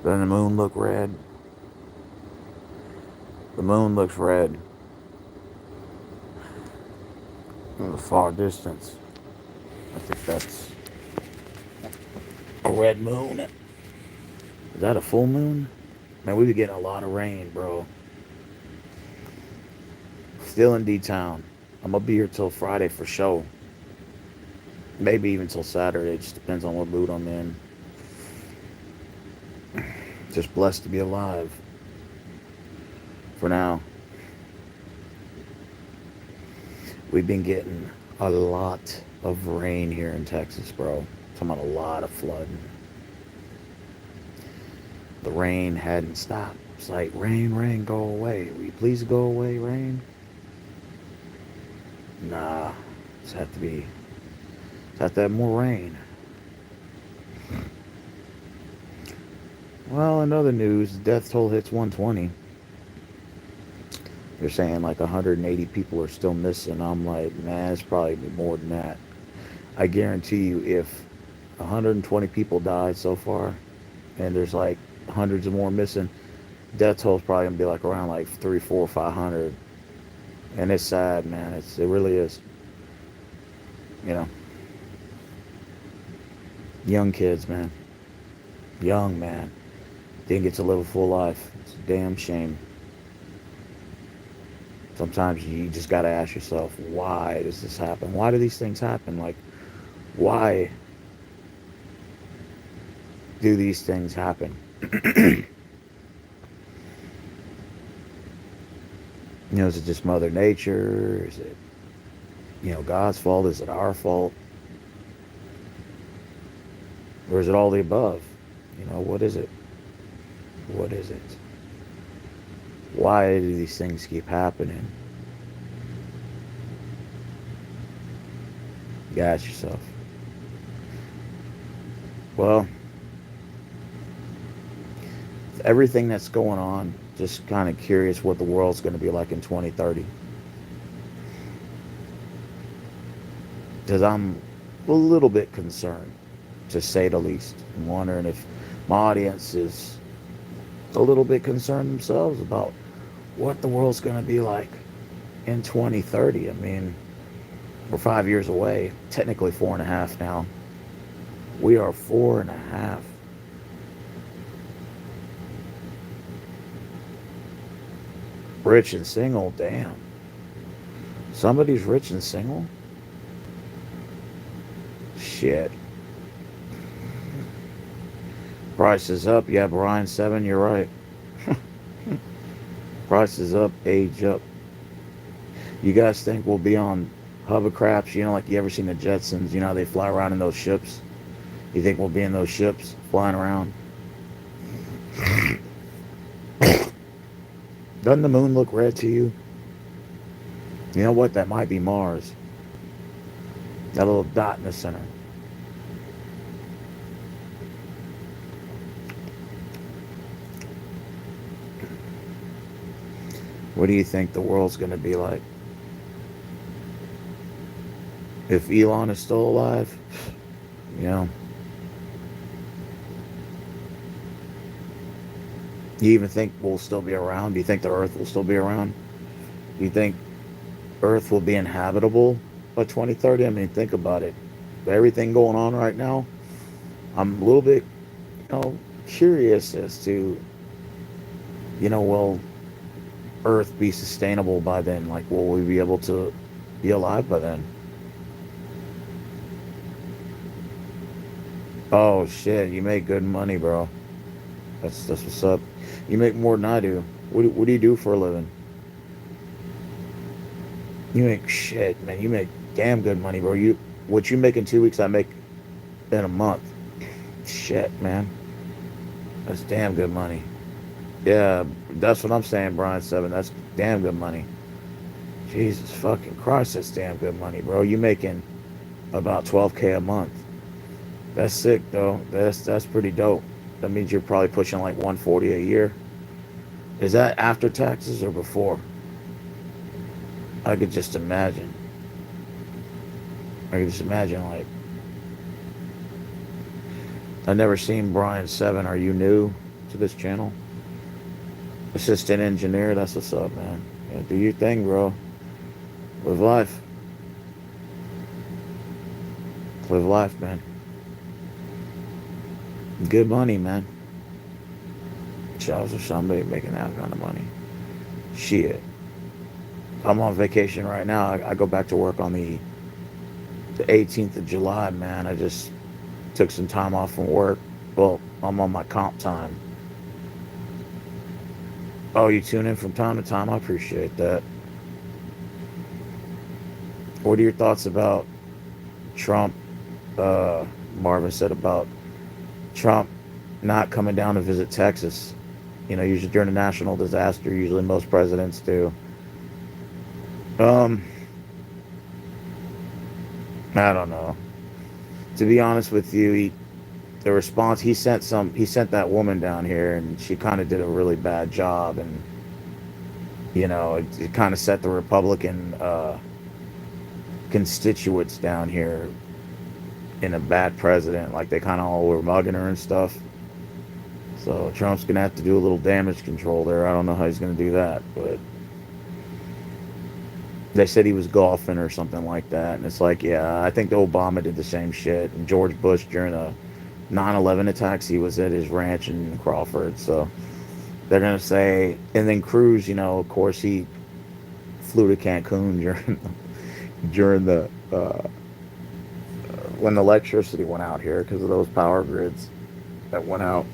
Doesn't the moon look red? The moon looks red in the far distance. I think that's a red moon. Is that a full moon? Man, we be getting a lot of rain, bro. Still in D-Town. I'm gonna be here till Friday for show. Maybe even till Saturday. It just depends on what mood I'm in. Just blessed to be alive. For now. We've been getting a lot of rain here in Texas, bro. Talking about a lot of flooding. The rain hadn't stopped. It's like, rain, rain, go away. Will you please go away, rain? Nah. It's have to have more rain. Well, in other news, the death toll hits 120. They're saying like 180 people are still missing. I'm like, man, it's probably more than that. I guarantee you, if 120 people died so far, and there's like hundreds of more missing, death toll's probably gonna be like around like 3, 4, 500. And it's sad, man. It really is. You know, young kids, man. Young man didn't get to live a full life. It's a damn shame. Sometimes you just gotta ask yourself, why does this happen? Why do these things happen? Like, why do these things happen? Is it just Mother Nature? Is it, God's fault? Is it our fault? Or is it all the above? What is it? What is it? Why do these things keep happening? You ask yourself. Well, everything that's going on, just kind of curious what the world's going to be like in 2030. Because I'm a little bit concerned, to say the least. I'm wondering if my audience is a little bit concerned themselves about what the world's going to be like in 2030. I mean, we're 5 years away, technically 4.5 now. We are 4.5. Rich and single, damn. Somebody's rich and single? Shit. Price is up. Yeah, Brian 7, you're right. Price is up, age up. You guys think we'll be on hovercrafts? Like you ever seen the Jetsons? How they fly around in those ships? You think we'll be in those ships flying around? Doesn't the moon look red to you? You know what? That might be Mars. That little dot in the center. What do you think the world's going to be like? If Elon is still alive, you even think we'll still be around? Do you think the Earth will still be around? Do you think Earth will be inhabitable by 2030? I mean, think about it. Everything going on right now, I'm a little bit, curious as to, will Earth be sustainable by then? Like, will we be able to be alive by then? Oh shit, you make good money, bro. That's what's up. You make more than I do. What do you do for a living? You make shit, man. You make damn good money, bro. What you make in 2 weeks, I make in a month. Shit, man. That's damn good money. Yeah, that's what I'm saying, Brian 7. That's damn good money. Jesus fucking Christ, that's damn good money, bro. You making about 12K a month. That's sick, though. That's pretty dope. That means you're probably pushing like 140 a year. Is that after taxes or before? I could just imagine. I've never seen Brian 7. Are you new to this channel. Assistant engineer, that's what's up, man. Yeah, do your thing, bro. Live life. Live life, man. Good money, man. Charles or somebody making that kind of money. Shit. I'm on vacation right now. I go back to work on the 18th of July, man. I just took some time off from work. Well, I'm on my comp time. Oh, you tune in from time to time? I appreciate that. What are your thoughts about Trump? Marvin said about Trump not coming down to visit Texas. You know, usually during a national disaster, usually most presidents do. Um, I don't know. To be honest with you, the response he sent that woman down here, and she kind of did a really bad job, and it kind of set the Republican constituents down here in a bad president. Like they kind of all were mugging her and stuff. So Trump's gonna have to do a little damage control there. I don't know how he's gonna do that, but they said he was golfing or something like that, and it's like, yeah, I think Obama did the same shit, and George Bush during the 9/11 attacks, he was at his ranch in Crawford. So they're gonna say, and then Cruz, of course, he flew to Cancun during the when the electricity went out here because of those power grids that went out.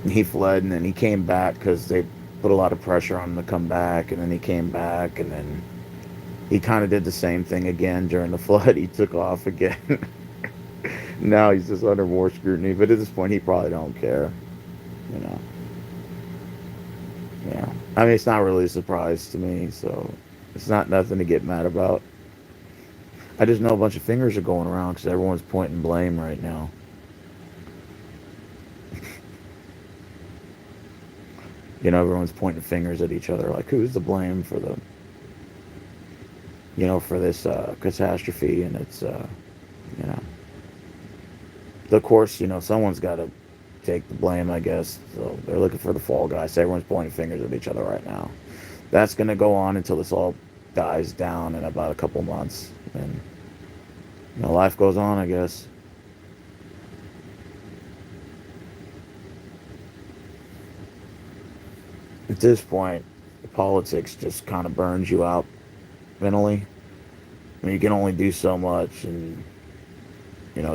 And he fled, and then he came back because they put a lot of pressure on him to come back, and then he came back, and then he kind of did the same thing again during the flood. He took off again. Now he's just under more scrutiny, but at this point he probably don't care, you know. Yeah, I mean, it's not really a surprise to me, so it's not nothing to get mad about. I just know a bunch of fingers are going around because everyone's pointing blame right now. Everyone's pointing fingers at each other, like who's to blame for for this catastrophe, and it's, you know, of course, someone's got to take the blame, I guess. So they're looking for the fall guy. So everyone's pointing fingers at each other right now. That's going to go on until this all dies down in about a couple months, and life goes on, I guess. At this point, politics just kind of burns you out mentally. I mean, you can only do so much, and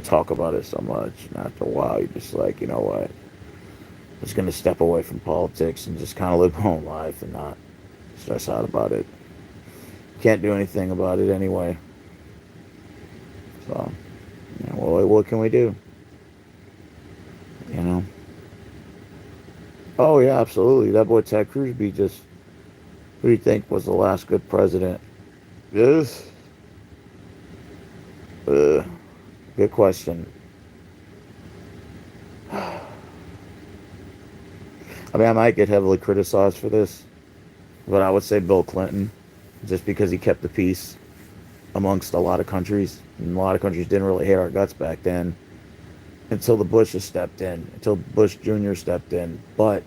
talk about it so much. And after a while, you're just like, you know what? I'm just gonna step away from politics and just kind of live my own life and not stress out about it. Can't do anything about it anyway. So, what can we do? You know? Oh yeah, absolutely. That boy Ted Cruz be just. Who do you think was the last good president? Yes. Good question. I mean, I might get heavily criticized for this, but I would say Bill Clinton, just because he kept the peace amongst a lot of countries. And a lot of countries didn't really hate our guts back then until the Bushes stepped in, until Bush Jr. stepped in. But,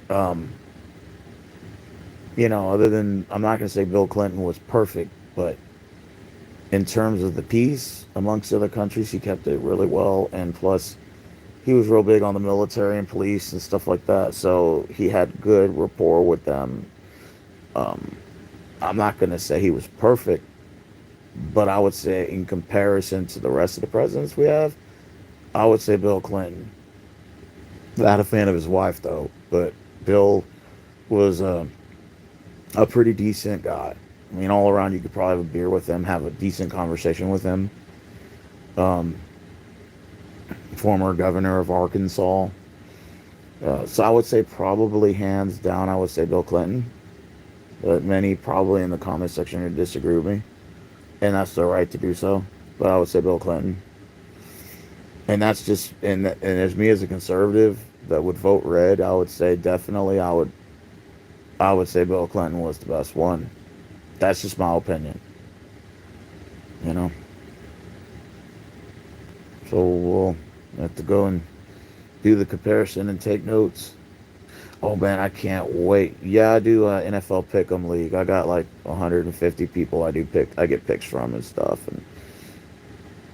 other than, I'm not going to say Bill Clinton was perfect, but in terms of the peace amongst other countries, he kept it really well. And plus, he was real big on the military and police and stuff like that. So he had good rapport with them. I'm not going to say he was perfect, but I would say in comparison to the rest of the presidents we have, I would say Bill Clinton. Not a fan of his wife, though, but Bill was a pretty decent guy. I mean, all around, you could probably have a beer with him, have a decent conversation with him. Former governor of Arkansas. So I would say probably hands down, I would say Bill Clinton. But many probably in the comment section would disagree with me. And that's their right to do so. But I would say Bill Clinton. And that's just, and as me as a conservative that would vote red, I would say definitely I would say Bill Clinton was the best one. That's just my opinion. So we'll have to go and do the comparison and take notes. Oh man, I can't wait. Yeah, I do NFL Pick'em League. I got like 150 people I get picks from and stuff. And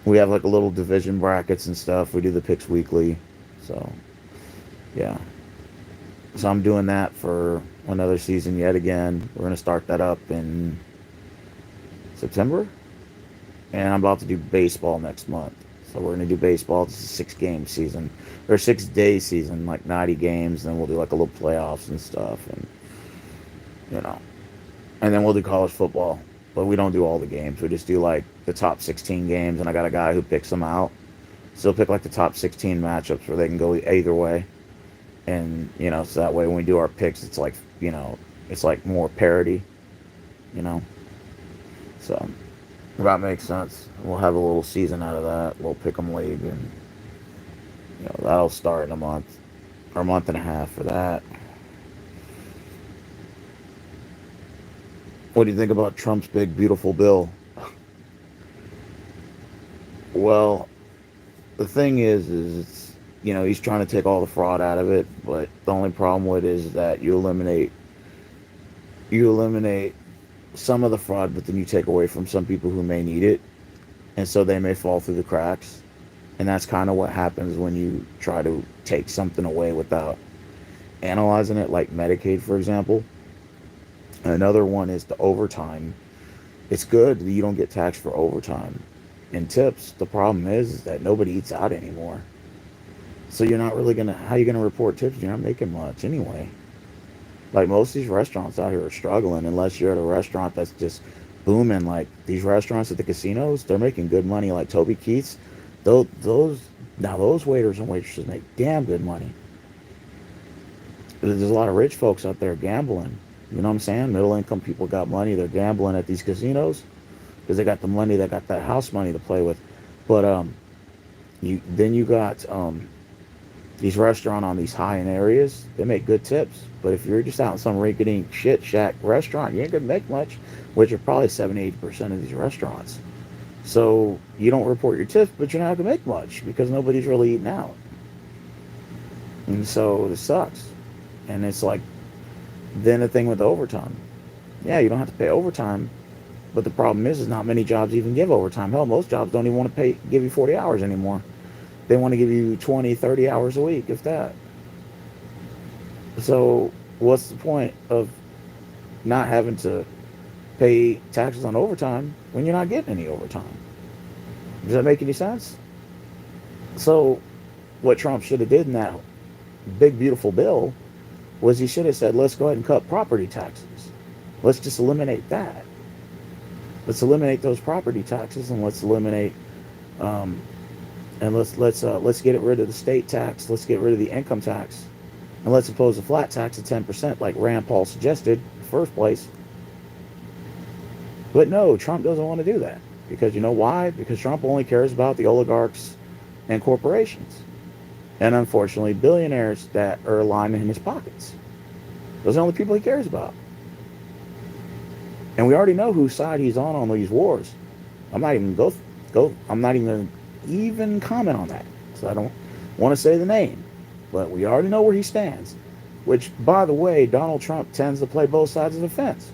we have like a little division brackets and stuff. We do the picks weekly. So, yeah. So I'm doing that for another season yet again. We're going to start that up in September. And I'm about to do baseball next month. So we're going to do baseball. It's a 6 game season or 6 day season, like 90 games. Then we'll do like a little playoffs and stuff. And, you know, and then we'll do college football. But we don't do all the games. We just do like the top 16 games. And I got a guy who picks them out. So he'll pick like the top 16 matchups where they can go either way. And, you know, so that way when we do our picks, it's like, you know, it's like more parity, you know. So that makes sense. We'll have a little season out of that. We'll pick 'em league, and you know that'll start in a month or a month and a half for that. What do you think about Trump's big beautiful bill? Well, the thing is it's, you know, he's trying to take all the fraud out of it, but the only problem with it is that you eliminate some of the fraud, but then you take away from some people who may need it, and so they may fall through the cracks. And that's kind of what happens when you try to take something away without analyzing it, like Medicaid, for example. Another one is the overtime. It's good that you don't get taxed for overtime and tips. The problem is that nobody eats out anymore. So you're not really gonna, how you gonna report tips? You're not making much anyway. Like most of these restaurants out here are struggling unless you're at a restaurant that's just booming. Like these restaurants at the casinos, they're making good money. Like Toby Keith's, those now those waiters and waitresses make damn good money. There's a lot of rich folks out there gambling. You know what I'm saying? Middle income people got money. They're gambling at these casinos because they got the money. They got that house money to play with. But you got these restaurants on these high-end areas. They make good tips. But if you're just out in some rinky-dink shit shack restaurant, you ain't gonna make much, which are probably 70-80% of these restaurants. So you don't report your tips, but you're not gonna make much because nobody's really eating out. And so it sucks. And it's like, then the thing with the overtime. Yeah, you don't have to pay overtime, but the problem is not many jobs even give overtime. Hell, most jobs don't even want to give you 40 hours anymore. They want to give you 20, 30 hours a week, if that. So what's the point of not having to pay taxes on overtime when you're not getting any overtime? Does that make any sense? So what Trump should have did in that big, beautiful bill was he should have said, let's go ahead and cut property taxes. Let's just eliminate that. Let's eliminate those property taxes, and let's eliminate and let's get rid of the state tax. Let's get rid of the income tax, and let's impose a flat tax of 10%, like Rand Paul suggested in the first place. But no, Trump doesn't want to do that because you know why? Because Trump only cares about the oligarchs and corporations, and unfortunately, billionaires that are lining in his pockets. Those are the only people he cares about. And we already know whose side he's on these wars. I'm not even I'm not even comment on that. So I don't want to say the name. But we already know where he stands. Which, by the way, Donald Trump tends to play both sides of the fence.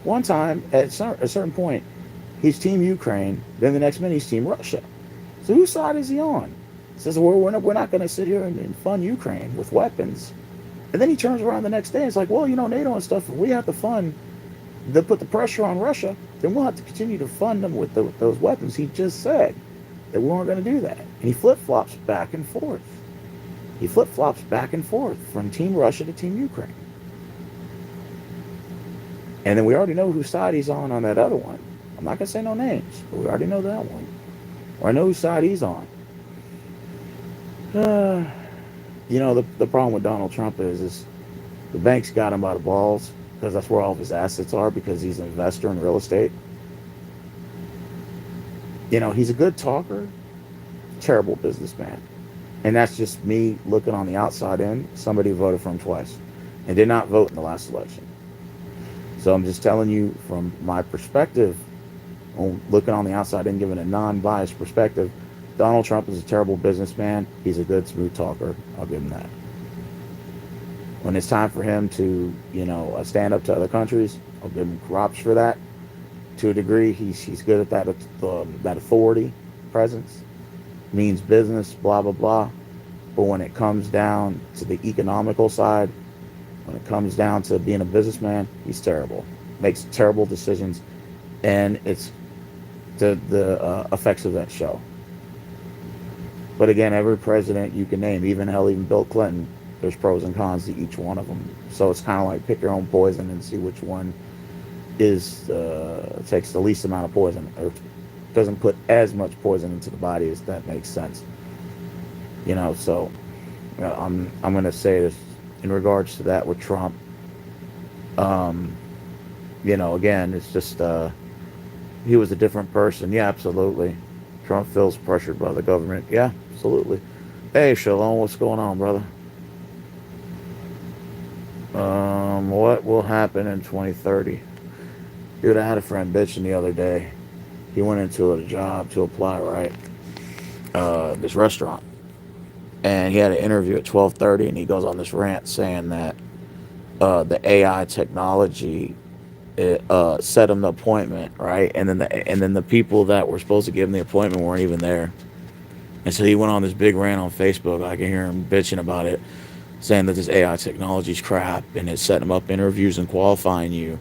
One time, at a certain point, he's Team Ukraine. Then the next minute, he's Team Russia. So whose side is he on? He says, well, we're not going to sit here and fund Ukraine with weapons. And then he turns around the next day and it's like, well, you know, NATO and stuff, if we have to fund, to put the pressure on Russia, then we'll have to continue to fund them with those weapons. He just said that we weren't going to do that. And he flip-flops back and forth. He flip-flops back and forth from Team Russia to Team Ukraine. And then we already know whose side he's on that other one. I'm not going to say no names, but we already know that one. Or I know whose side he's on. You know, the problem with Donald Trump is the banks got him by the balls because that's where all of his assets are because he's an investor in real estate. You know, he's a good talker, terrible businessman. And that's just me looking on the outside in. Somebody voted for him twice and did not vote in the last election. So I'm just telling you from my perspective, looking on the outside in, giving a non-biased perspective, Donald Trump is a terrible businessman. He's a good smooth talker. I'll give him that. When it's time for him to, stand up to other countries, I'll give him props for that. To a degree, he's good at that authority presence. Means business, blah blah blah. But when it comes down to the economical side, when it comes down to being a businessman, he's terrible. Makes terrible decisions, and it's the effects of that show. But again, every president you can name, even Bill Clinton, there's pros and cons to each one of them. So it's kind of like pick your own poison and see which one takes the least amount of poison, or doesn't put as much poison into the body, as that makes sense. So I'm gonna say this in regards to that with Trump. Again, it's just he was a different person. Yeah, absolutely. Trump feels pressured by the government. Yeah, absolutely. Hey, Shalom, what's going on, brother? What will happen in 2030? Dude, I had a friend bitching the other day. He went into a job to apply, right? This restaurant. And he had an interview at 12:30, and he goes on this rant saying that the AI technology set him the appointment, right? And then the people that were supposed to give him the appointment weren't even there. And so he went on this big rant on Facebook. I can hear him bitching about it, saying that this AI technology is crap and it's setting him up interviews and qualifying you.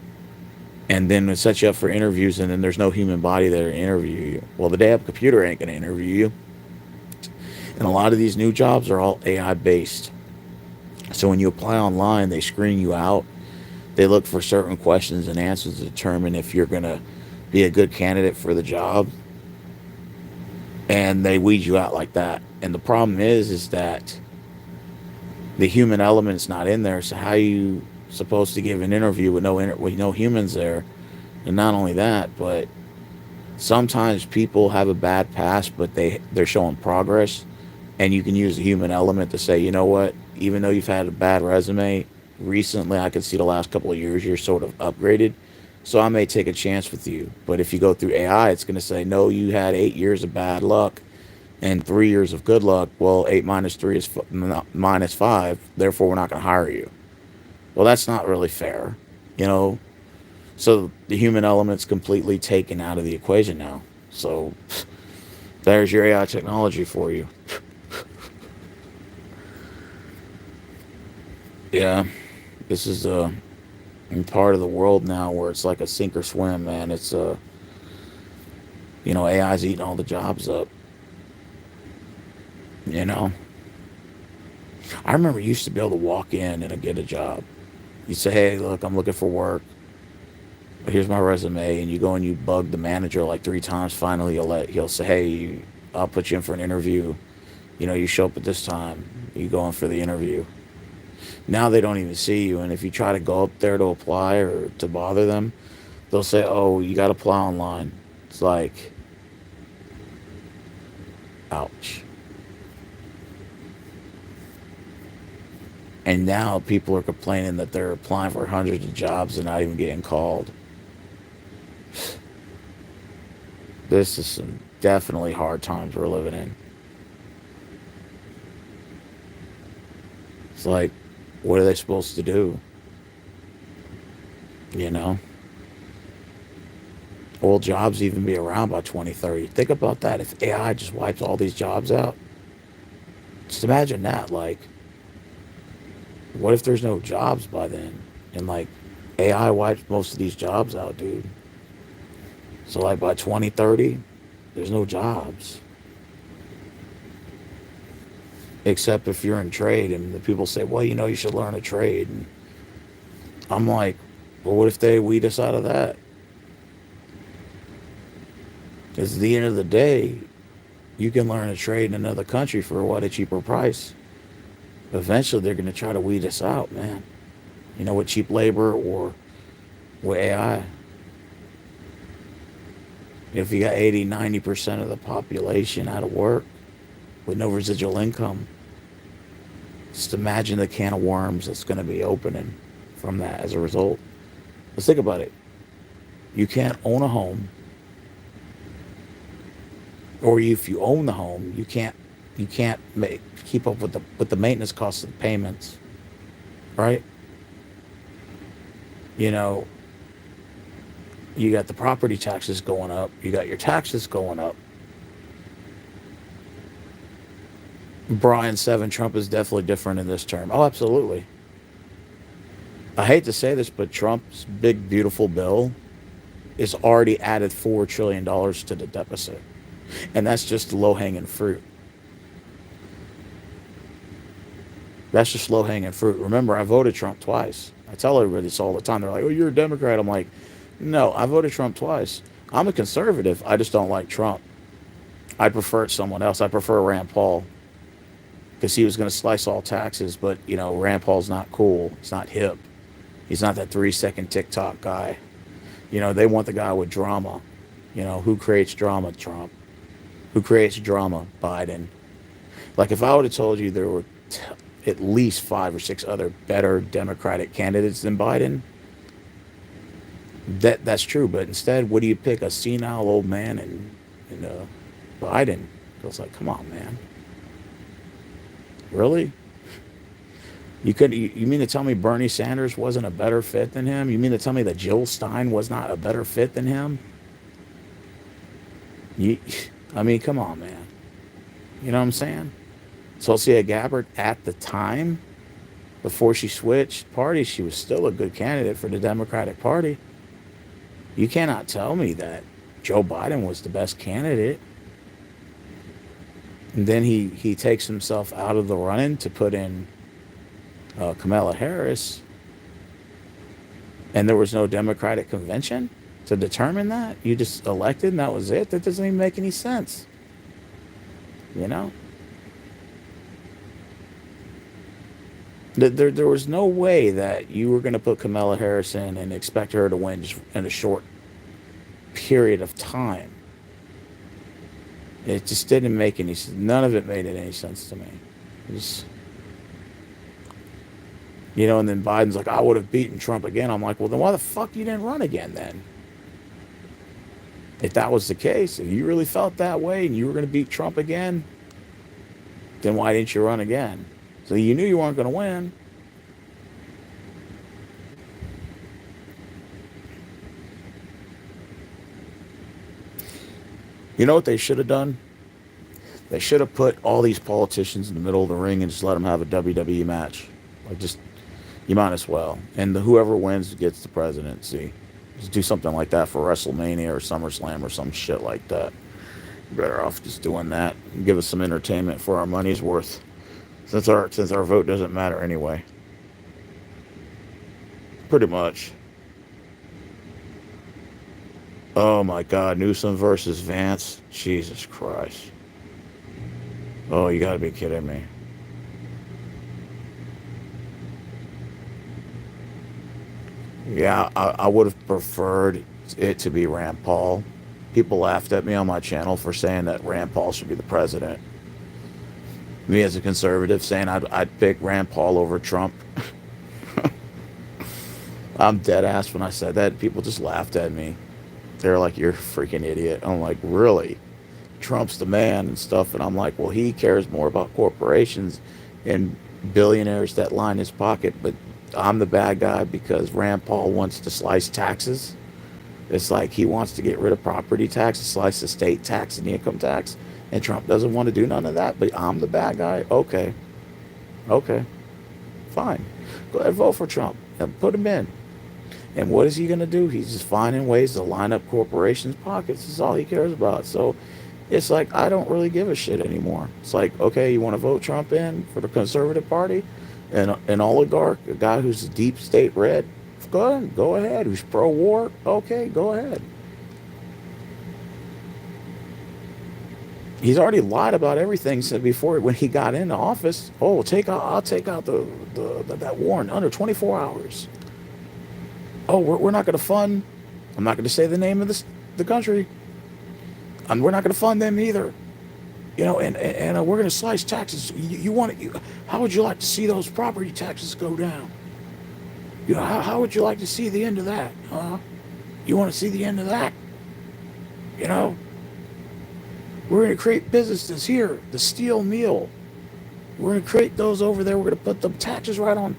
And then it sets you up for interviews, and then there's no human body there to interview you. Well, the damn computer ain't going to interview you. And a lot of these new jobs are all AI based. So when you apply online, they screen you out. They look for certain questions and answers to determine if you're going to be a good candidate for the job. And they weed you out like that. And the problem is that the human element's not in there. So how are you supposed to give an interview with no humans there? And not only that, but sometimes people have a bad past, but they're showing progress. And you can use the human element to say, you know what, even though you've had a bad resume, recently I can see the last couple of years you're sort of upgraded. So I may take a chance with you. But if you go through AI, it's going to say, no, you had 8 years of bad luck and 3 years of good luck. Well, 8 minus 3 is minus 5. Therefore, we're not going to hire you. Well, that's not really fair, you know. So the human element's completely taken out of the equation now. So there's your AI technology for you. Yeah, this is part of the world now where it's like a sink or swim, man. It's AI's eating all the jobs up. You know, I remember you used to be able to walk in and get a job. You say, hey, look, I'm looking for work. Here's my resume, and you go and you bug the manager like 3 times. Finally, he'll say, hey, I'll put you in for an interview. You show up at this time. You go in for the interview. Now they don't even see you, and if you try to go up there to apply or to bother them, they'll say, oh, you got to apply online. It's like, ouch. And now people are complaining that they're applying for hundreds of jobs and not even getting called. This is some definitely hard times we're living in. It's like, what are they supposed to do? Will jobs even be around by 2030? Think about that. If AI just wipes all these jobs out, just imagine that. Like, what if there's no jobs by then? And like, AI wipes most of these jobs out, dude. So like by 2030, there's no jobs. Except if you're in trade, and the people say, well, you should learn a trade. And I'm like, well, what if they weed us out of that? Because at the end of the day, you can learn a trade in another country for a cheaper price. Eventually, they're going to try to weed us out, man. With cheap labor or with AI. If you got 80-90% of the population out of work with no residual income, just imagine the can of worms that's going to be opening from that as a result. Let's think about it. You can't own a home Or if you own the home, you can't keep up with the maintenance costs of the payments, right? You know, you got the property taxes going up, you got your taxes going up. Brian Seven, Trump is definitely different in this term. Oh, absolutely. I hate to say this, but Trump's big beautiful bill is already added $4 trillion to the deficit, and that's just low hanging fruit. That's just low hanging fruit. Remember, I voted Trump twice. I tell everybody this all the time. They're like, "Oh, you're a Democrat." I'm like, "No, I voted Trump twice. I'm a conservative. I just don't like Trump. I prefer someone else. I prefer Rand Paul because he was going to slice all taxes. But Rand Paul's not cool. He's not hip. He's not that 3 second TikTok guy. They want the guy with drama. Who creates drama? Trump. Who creates drama? Biden. Like if I would have told you there were at least 5 or 6 other better Democratic candidates than Biden, that's true. But instead, what do you pick? A senile old man and Biden? It's like, come on, man. Really? You mean to tell me Bernie Sanders wasn't a better fit than him? You mean to tell me that Jill Stein was not a better fit than him? You, I mean, come on, man. You know what I'm saying? Tulsi Gabbard, at the time, before she switched parties, she was still a good candidate for the Democratic Party. You cannot tell me that Joe Biden was the best candidate. And then he takes himself out of the running to put in Kamala Harris, and there was no Democratic convention to determine that. You just elected, and that was it. That doesn't even make any sense. You know, there was no way that you were going to put Kamala Harris in and expect her to win just in a short period of time. It just didn't make any sense. None of it made any sense to me. It just, and then Biden's like, I would have beaten Trump again. I'm like, well, then why the fuck you didn't run again then? If that was the case, if you really felt that way and you were going to beat Trump again, then why didn't you run again? So you knew you weren't going to win. You know what they should have done? They should have put all these politicians in the middle of the ring and just let them have a WWE match. Like, just, you might as well. And whoever wins gets the presidency. Just do something like that for WrestleMania or SummerSlam or some shit like that. You're better off just doing that and give us some entertainment for our money's worth. Since our vote doesn't matter anyway. Pretty much. Oh my God, Newsom versus Vance. Jesus Christ. Oh, you gotta be kidding me. Yeah, I would have preferred it to be Rand Paul. People laughed at me on my channel for saying that Rand Paul should be the president. Me as a conservative saying I'd pick Rand Paul over Trump. I'm dead ass when I said that. People just laughed at me. They're like, you're a freaking idiot. I'm like, really? Trump's the man and stuff. And I'm like, well, he cares more about corporations and billionaires that line his pocket. But I'm the bad guy because Rand Paul wants to slice taxes. It's like he wants to get rid of property tax, slice the state tax and the income tax. And Trump doesn't want to do none of that. But I'm the bad guy. Okay. Fine. Go ahead and vote for Trump and put him in. And what is he going to do? He's just finding ways to line up corporations' pockets. That's all he cares about. So it's like, I don't really give a shit anymore. It's like, okay, you want to vote Trump in for the Conservative Party? And an oligarch, a guy who's deep state red? Go ahead. Who's pro-war? Okay, go ahead. He's already lied about everything said before when he got into office. Oh, I'll take out that war in under 24 hours. Oh, we're not going to fund. I'm not going to say the name of the country. We're not going to fund them either. And we're going to slice taxes. How would you like to see those property taxes go down? How would you like to see the end of that? Huh? You want to see the end of that? We're going to create businesses here, the steel mill. We're going to create those over there. We're going to put the taxes right on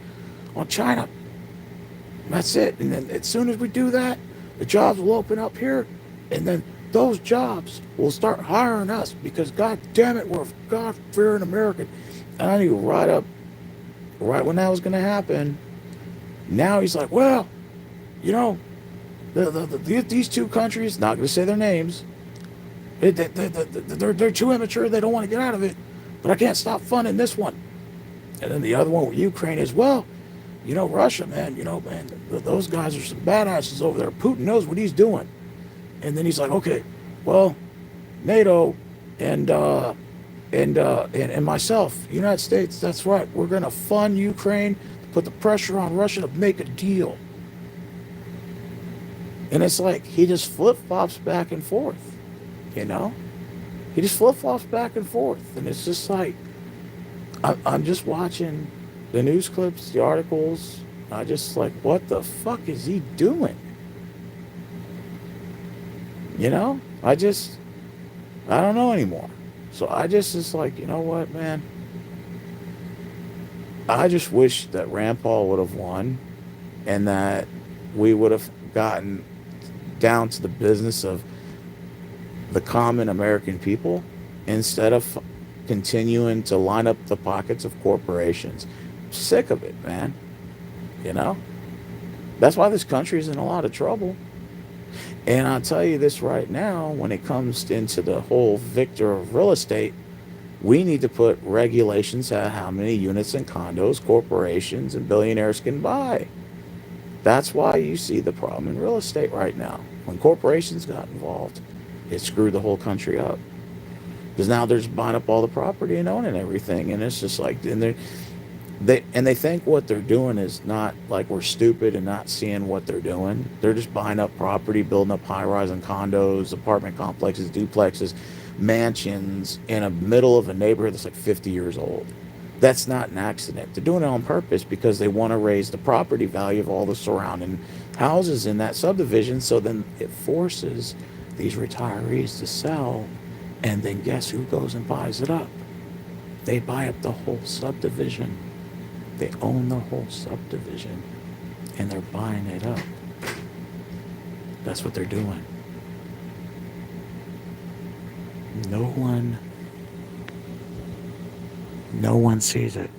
China. That's it. And then as soon as we do that, the jobs will open up here. And then those jobs will start hiring us because, God damn it, we're a God-fearing American. And I knew right when that was going to happen. Now he's like, well, you know, these two countries, not going to say their names, they're too immature. They don't want to get out of it. But I can't stop funding this one. And then the other one with Ukraine is, well, you know, Russia, man, those guys are some badasses over there. Putin knows what he's doing. And then he's like, okay, well, NATO and myself, United States, that's right. We're going to fund Ukraine, to put the pressure on Russia to make a deal. And it's like he just flip-flops back and forth, you know? He just flip-flops back and forth. And it's just like, I'm just watching the news clips, the articles. I just like, what the fuck is he doing? You know? I don't know anymore. So I just like, you know what, man? I just wish that Rand Paul would have won and that we would have gotten down to the business of the common American people instead of continuing to line up the pockets of corporations. I'm sick of it, man. You know? That's why this country is in a lot of trouble. And I'll tell you this right now, when it comes into the whole victor of real estate, we need to put regulations on how many units and condos corporations and billionaires can buy. That's why you see the problem in real estate right now. When corporations got involved, it screwed the whole country up. Because now they're just buying up all the property and owning everything. And it's just like, and they think what they're doing is not like we're stupid and not seeing what they're doing. They're just buying up property, building up high-rise and condos, apartment complexes, duplexes, mansions in the middle of a neighborhood that's like 50 years old. That's not an accident. They're doing it on purpose because they want to raise the property value of all the surrounding houses in that subdivision. So then it forces these retirees to sell. And then guess who goes and buys it up? They buy up the whole subdivision. They own the whole subdivision. And they're buying it up. That's what they're doing. No one sees it.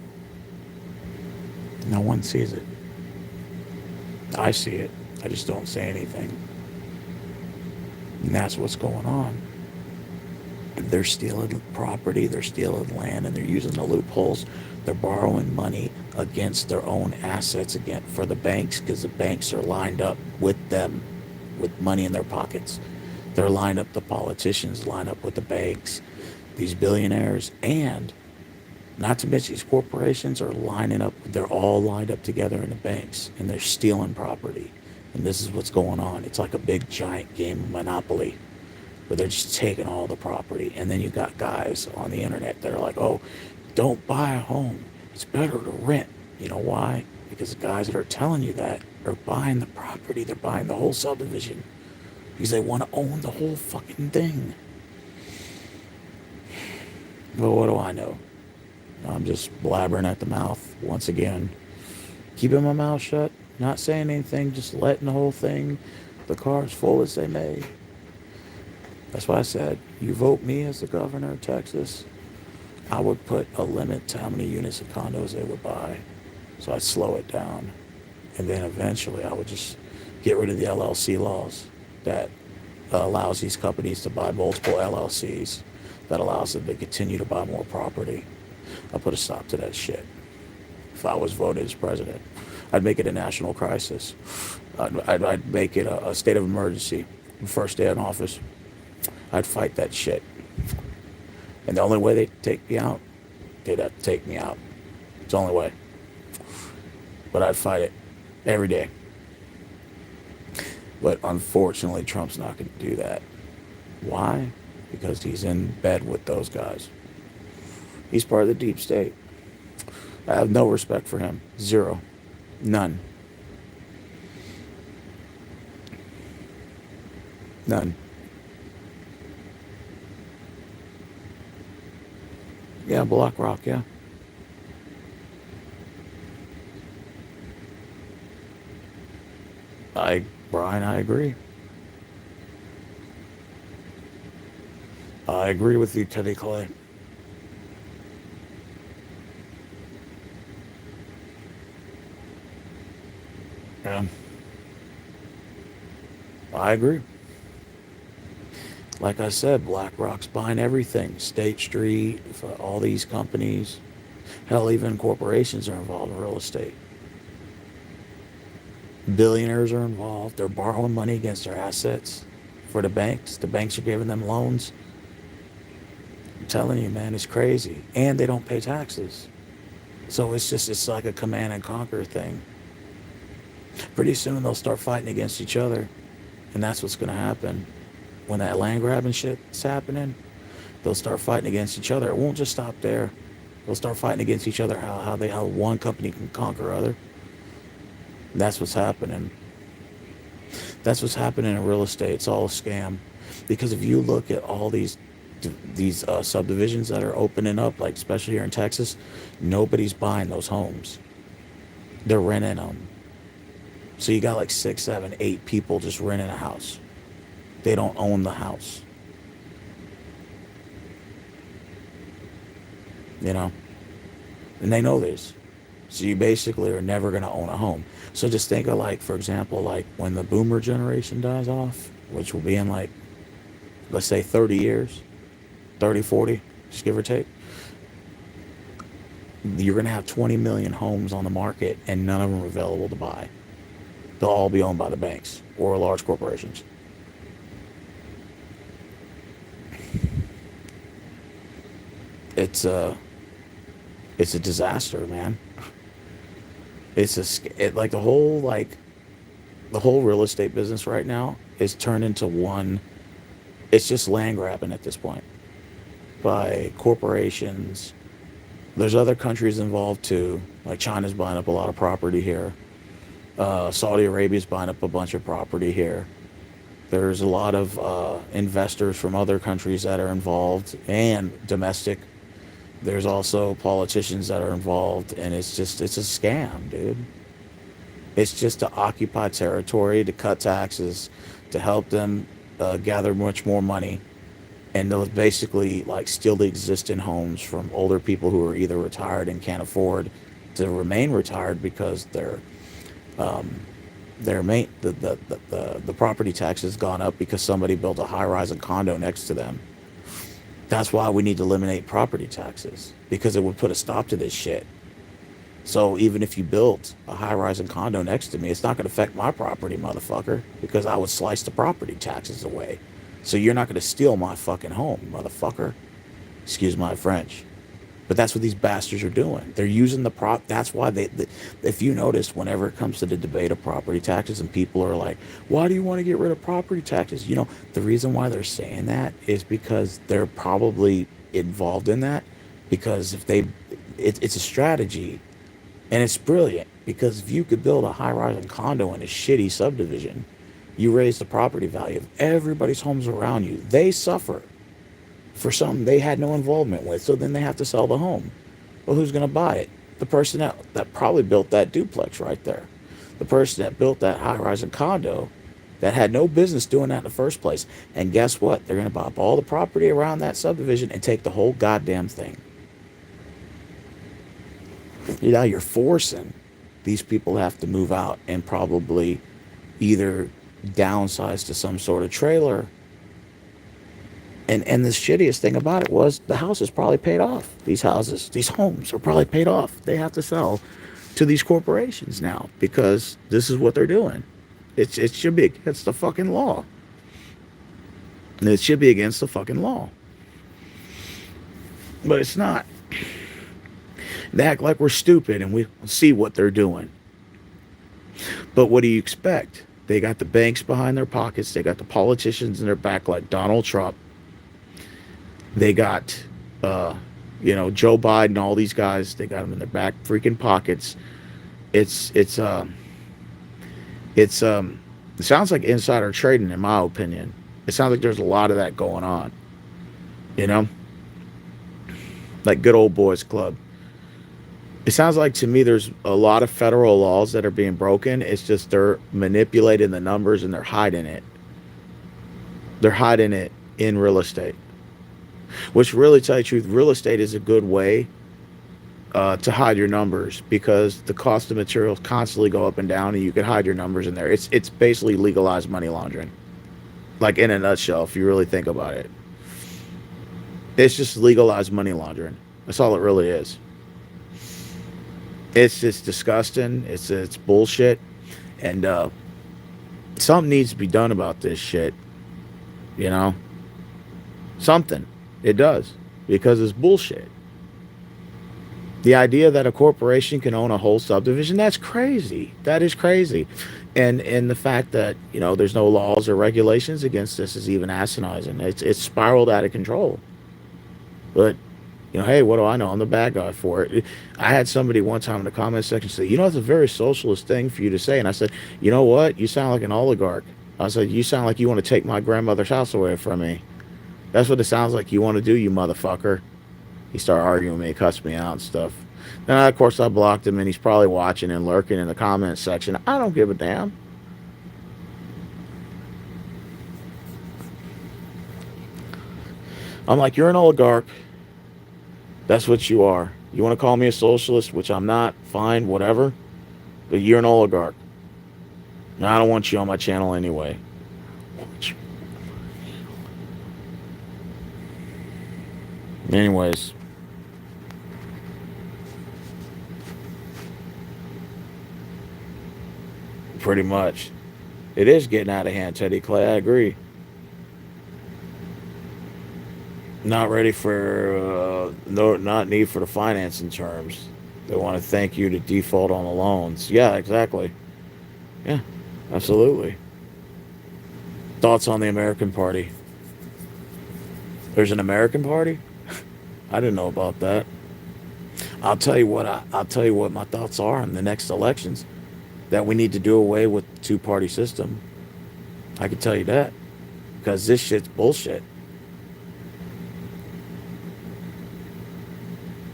No one sees it. I see it. I just don't say anything. And that's what's going on. They're stealing property, they're stealing land, and they're using the loopholes. They're borrowing money against their own assets again for the banks because the banks are lined up with them with money in their pockets. They're lined up, the politicians line up with the banks, these billionaires, and not to mention these corporations are lining up. They're all lined up together in the banks, and they're stealing property. And this is what's going on. It's like a big, giant game of Monopoly, where they're just taking all the property. And then you got guys on the internet that are like, oh, don't buy a home. It's better to rent. You know why? Because the guys that are telling you that are buying the property. They're buying the whole subdivision because they want to own the whole fucking thing. Well, what do I know? I'm just blabbering at the mouth once again. Keeping my mouth shut, not saying anything, just letting the whole thing, the cards fall as they may. That's why I said, you vote me as the governor of Texas, I would put a limit to how many units of condos they would buy. So I'd slow it down. And then eventually I would just get rid of the LLC laws that allows these companies to buy multiple LLCs, that allows them to continue to buy more property. I'll put a stop to that shit. If I was voted as president, I'd make it a national crisis. I'd make it a state of emergency. First day in office, I'd fight that shit. And the only way they'd take me out, they'd have to take me out. It's the only way. But I'd fight it every day. But unfortunately, Trump's not going to do that. Why? Because he's in bed with those guys. He's part of the deep state. I have no respect for him. Zero. None. None. Yeah, BlackRock. Yeah, Brian, I agree. I agree with you, Teddy Clay. Yeah, I agree. Like I said, BlackRock's buying everything. State Street, for all these companies. Hell, even corporations are involved in real estate. Billionaires are involved. They're borrowing money against their assets for the banks. The banks are giving them loans. I'm telling you, man, it's crazy. And they don't pay taxes. So it's like a command and conquer thing. Pretty soon they'll start fighting against each other. And that's what's going to happen. When that land grabbing shit's happening, they'll start fighting against each other. It won't just stop there. They'll start fighting against each other. How one company can conquer other. That's what's happening. That's what's happening in real estate. It's all a scam. Because if you look at all these subdivisions that are opening up, like especially here in Texas, nobody's buying those homes. They're renting them. So you got like 6, 7, 8 people just renting a house. They don't own the house. You know, and they know this. So you basically are never going to own a home. So just think of, like, for example, like when the boomer generation dies off, which will be in like, let's say 30 years, 30, 40, just give or take, you're going to have 20 million homes on the market and none of them are available to buy. They'll all be owned by the banks or large corporations. It's a, it's a disaster, man. Like the whole real estate business right now is turned into one. It's just land grabbing at this point by corporations. There's other countries involved too. Like China's buying up a lot of property here. Saudi Arabia's buying up a bunch of property here. There's a lot of investors from other countries that are involved and domestic. There's also politicians that are involved, and it's a scam, dude. It's just to occupy territory, to cut taxes, to help them gather much more money, and they'll basically like steal the existing homes from older people who are either retired and can't afford to remain retired because their main the property tax has gone up because somebody built a high rise and condo next to them. That's why we need to eliminate property taxes because it would put a stop to this shit. So even if you built a high rise and condo next to me, it's not going to affect my property, motherfucker, because I would slice the property taxes away. So you're not going to steal my fucking home, motherfucker. Excuse my French. But that's what these bastards are doing. They're using That's why if you notice, whenever it comes to the debate of property taxes, and people are like, "Why do you want to get rid of property taxes?" You know, the reason why they're saying that is because they're probably involved in that. Because it's a strategy, and it's brilliant. Because if you could build a high-rise condo in a shitty subdivision, you raise the property value of everybody's homes around you. They suffer for something they had no involvement with. So then they have to sell the home. Well, who's going to buy it? The person that probably built that duplex right there. The person that built that high-rise condo that had no business doing that in the first place. And guess what? They're going to buy up all the property around that subdivision and take the whole goddamn thing. You know, you're forcing these people to have to move out and probably either downsize to some sort of trailer. And the shittiest thing about it was the house is probably paid off. These homes are probably paid off. They have to sell to these corporations now because this is what they're doing. It should be against the fucking law. It should be against the fucking law. But it's not. They act like we're stupid and we see what they're doing. But what do you expect? They got the banks behind their pockets. They got the politicians in their back like Donald Trump. They got, Joe Biden, all these guys. They got them in their back freaking pockets. It sounds like insider trading, in my opinion. It sounds like there's a lot of that going on. You know, like good old boys club. It sounds like to me there's a lot of federal laws that are being broken. It's just they're manipulating the numbers and they're hiding it. They're hiding it in real estate. Which really, tell you the truth, real estate is a good way to hide your numbers because the cost of materials constantly go up and down, and you can hide your numbers in there. It's basically legalized money laundering, like in a nutshell. If you really think about it, it's just legalized money laundering. That's all it really is. It's just disgusting. It's bullshit, and something needs to be done about this shit. You know, something. It does because it's bullshit. The idea that a corporation can own a whole subdivision, that's crazy. That is crazy. And the fact that, there's no laws or regulations against this is even asinizing. It's spiraled out of control. But, hey, what do I know? I'm the bad guy for it. I had somebody one time in the comment section say, it's a very socialist thing for you to say. And I said, you know what? You sound like an oligarch. I said, you sound like you want to take my grandmother's house away from me. That's what it sounds like you want to do, you motherfucker. He started arguing with me, cussed me out and stuff. Then, of course, I blocked him, and he's probably watching and lurking in the comments section. I don't give a damn. I'm like, you're an oligarch. That's what you are. You want to call me a socialist, which I'm not, fine, whatever. But you're an oligarch. And I don't want you on my channel anyway. Anyways. Pretty much. It is getting out of hand, Teddy Clay. I agree. Not ready for, no, not need for the financing terms. They want to thank you to default on the loans. Yeah, exactly. Yeah, absolutely. Thoughts on the American Party? There's an American Party? I didn't know about that. I'll tell you what. I'll tell you what my thoughts are on the next elections. That we need to do away with the two-party system. I can tell you that because this shit's bullshit.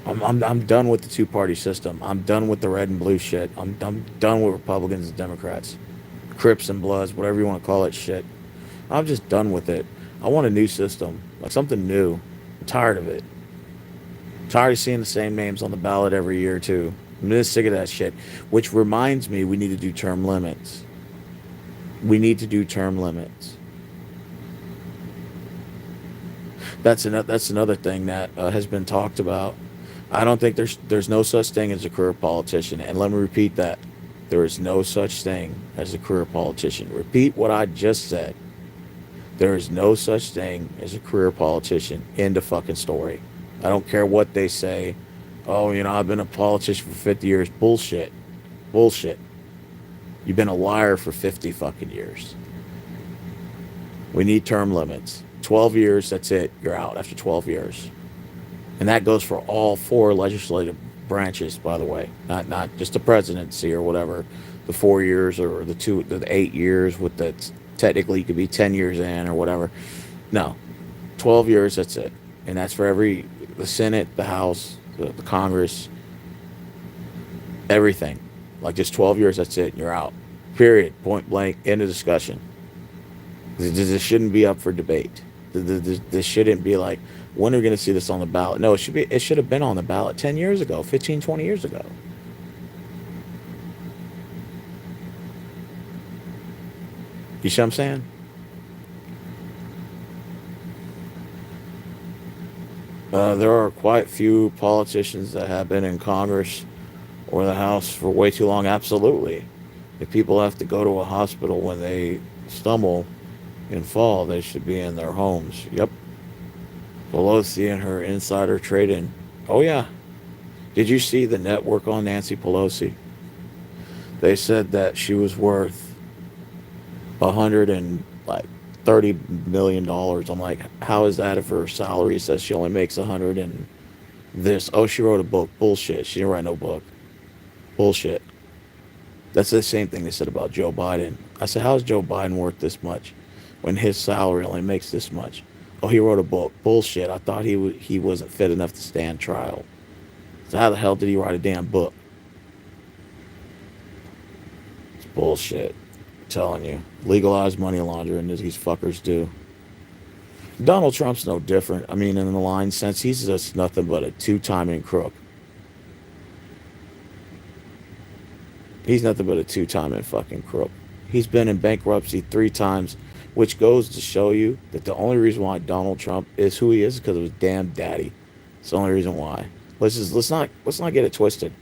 I'm done with the two-party system. I'm done with the red and blue shit. I'm done with Republicans and Democrats, Crips and Bloods, whatever you want to call it. Shit. I'm just done with it. I want a new system, like something new. I'm tired of it. I'm tired of seeing the same names on the ballot every year too. I'm just sick of that shit. Which reminds me, we need to do term limits. We need to do term limits. That's another thing that has been talked about. I don't think there's no such thing as a career politician. And let me repeat that. There is no such thing as a career politician. Repeat what I just said. There is no such thing as a career politician. End of fucking story. I don't care what they say. Oh, I've been a politician for 50 years. Bullshit. Bullshit. You've been a liar for 50 fucking years. We need term limits. 12 years, that's it. You're out after 12 years. And that goes for all four legislative branches, by the way. Not just the presidency or whatever. The 4 years or the 8 years with the technically you could be 10 years in or whatever. No. 12 years, that's it. And that's for the Senate, the House, the Congress, everything. Like just 12 years, that's it. You're out. Period. Point blank. End of discussion. This shouldn't be up for debate. This shouldn't be like, when are we going to see this on the ballot? No, it should have been on the ballot 10 years ago, 15, 20 years ago. You see what I'm saying? There are quite few politicians that have been in Congress or the House for way too long. Absolutely. If people have to go to a hospital when they stumble and fall, they should be in their homes. Yep. Pelosi and her insider trading. Oh, yeah. Did you see the network on Nancy Pelosi? They said that she was worth $130 million. I'm like, how is that if her salary says she only makes 100 and this? Oh, she wrote a book. Bullshit. She didn't write no book. Bullshit. That's the same thing they said about Joe Biden. I said, how is Joe Biden worth this much when his salary only makes this much? Oh, he wrote a book. Bullshit. I thought he wasn't fit enough to stand trial. So how the hell did he write a damn book? It's bullshit. I'm telling you. Legalized money laundering as these fuckers do. Donald Trump's no different. I mean, in the line sense, he's just nothing but a two-timing crook. He's nothing but a two-timing fucking crook. He's been in bankruptcy 3 times, which goes to show you that the only reason why Donald Trump is who he is because of his damn daddy. It's the only reason why. Let's not get it twisted.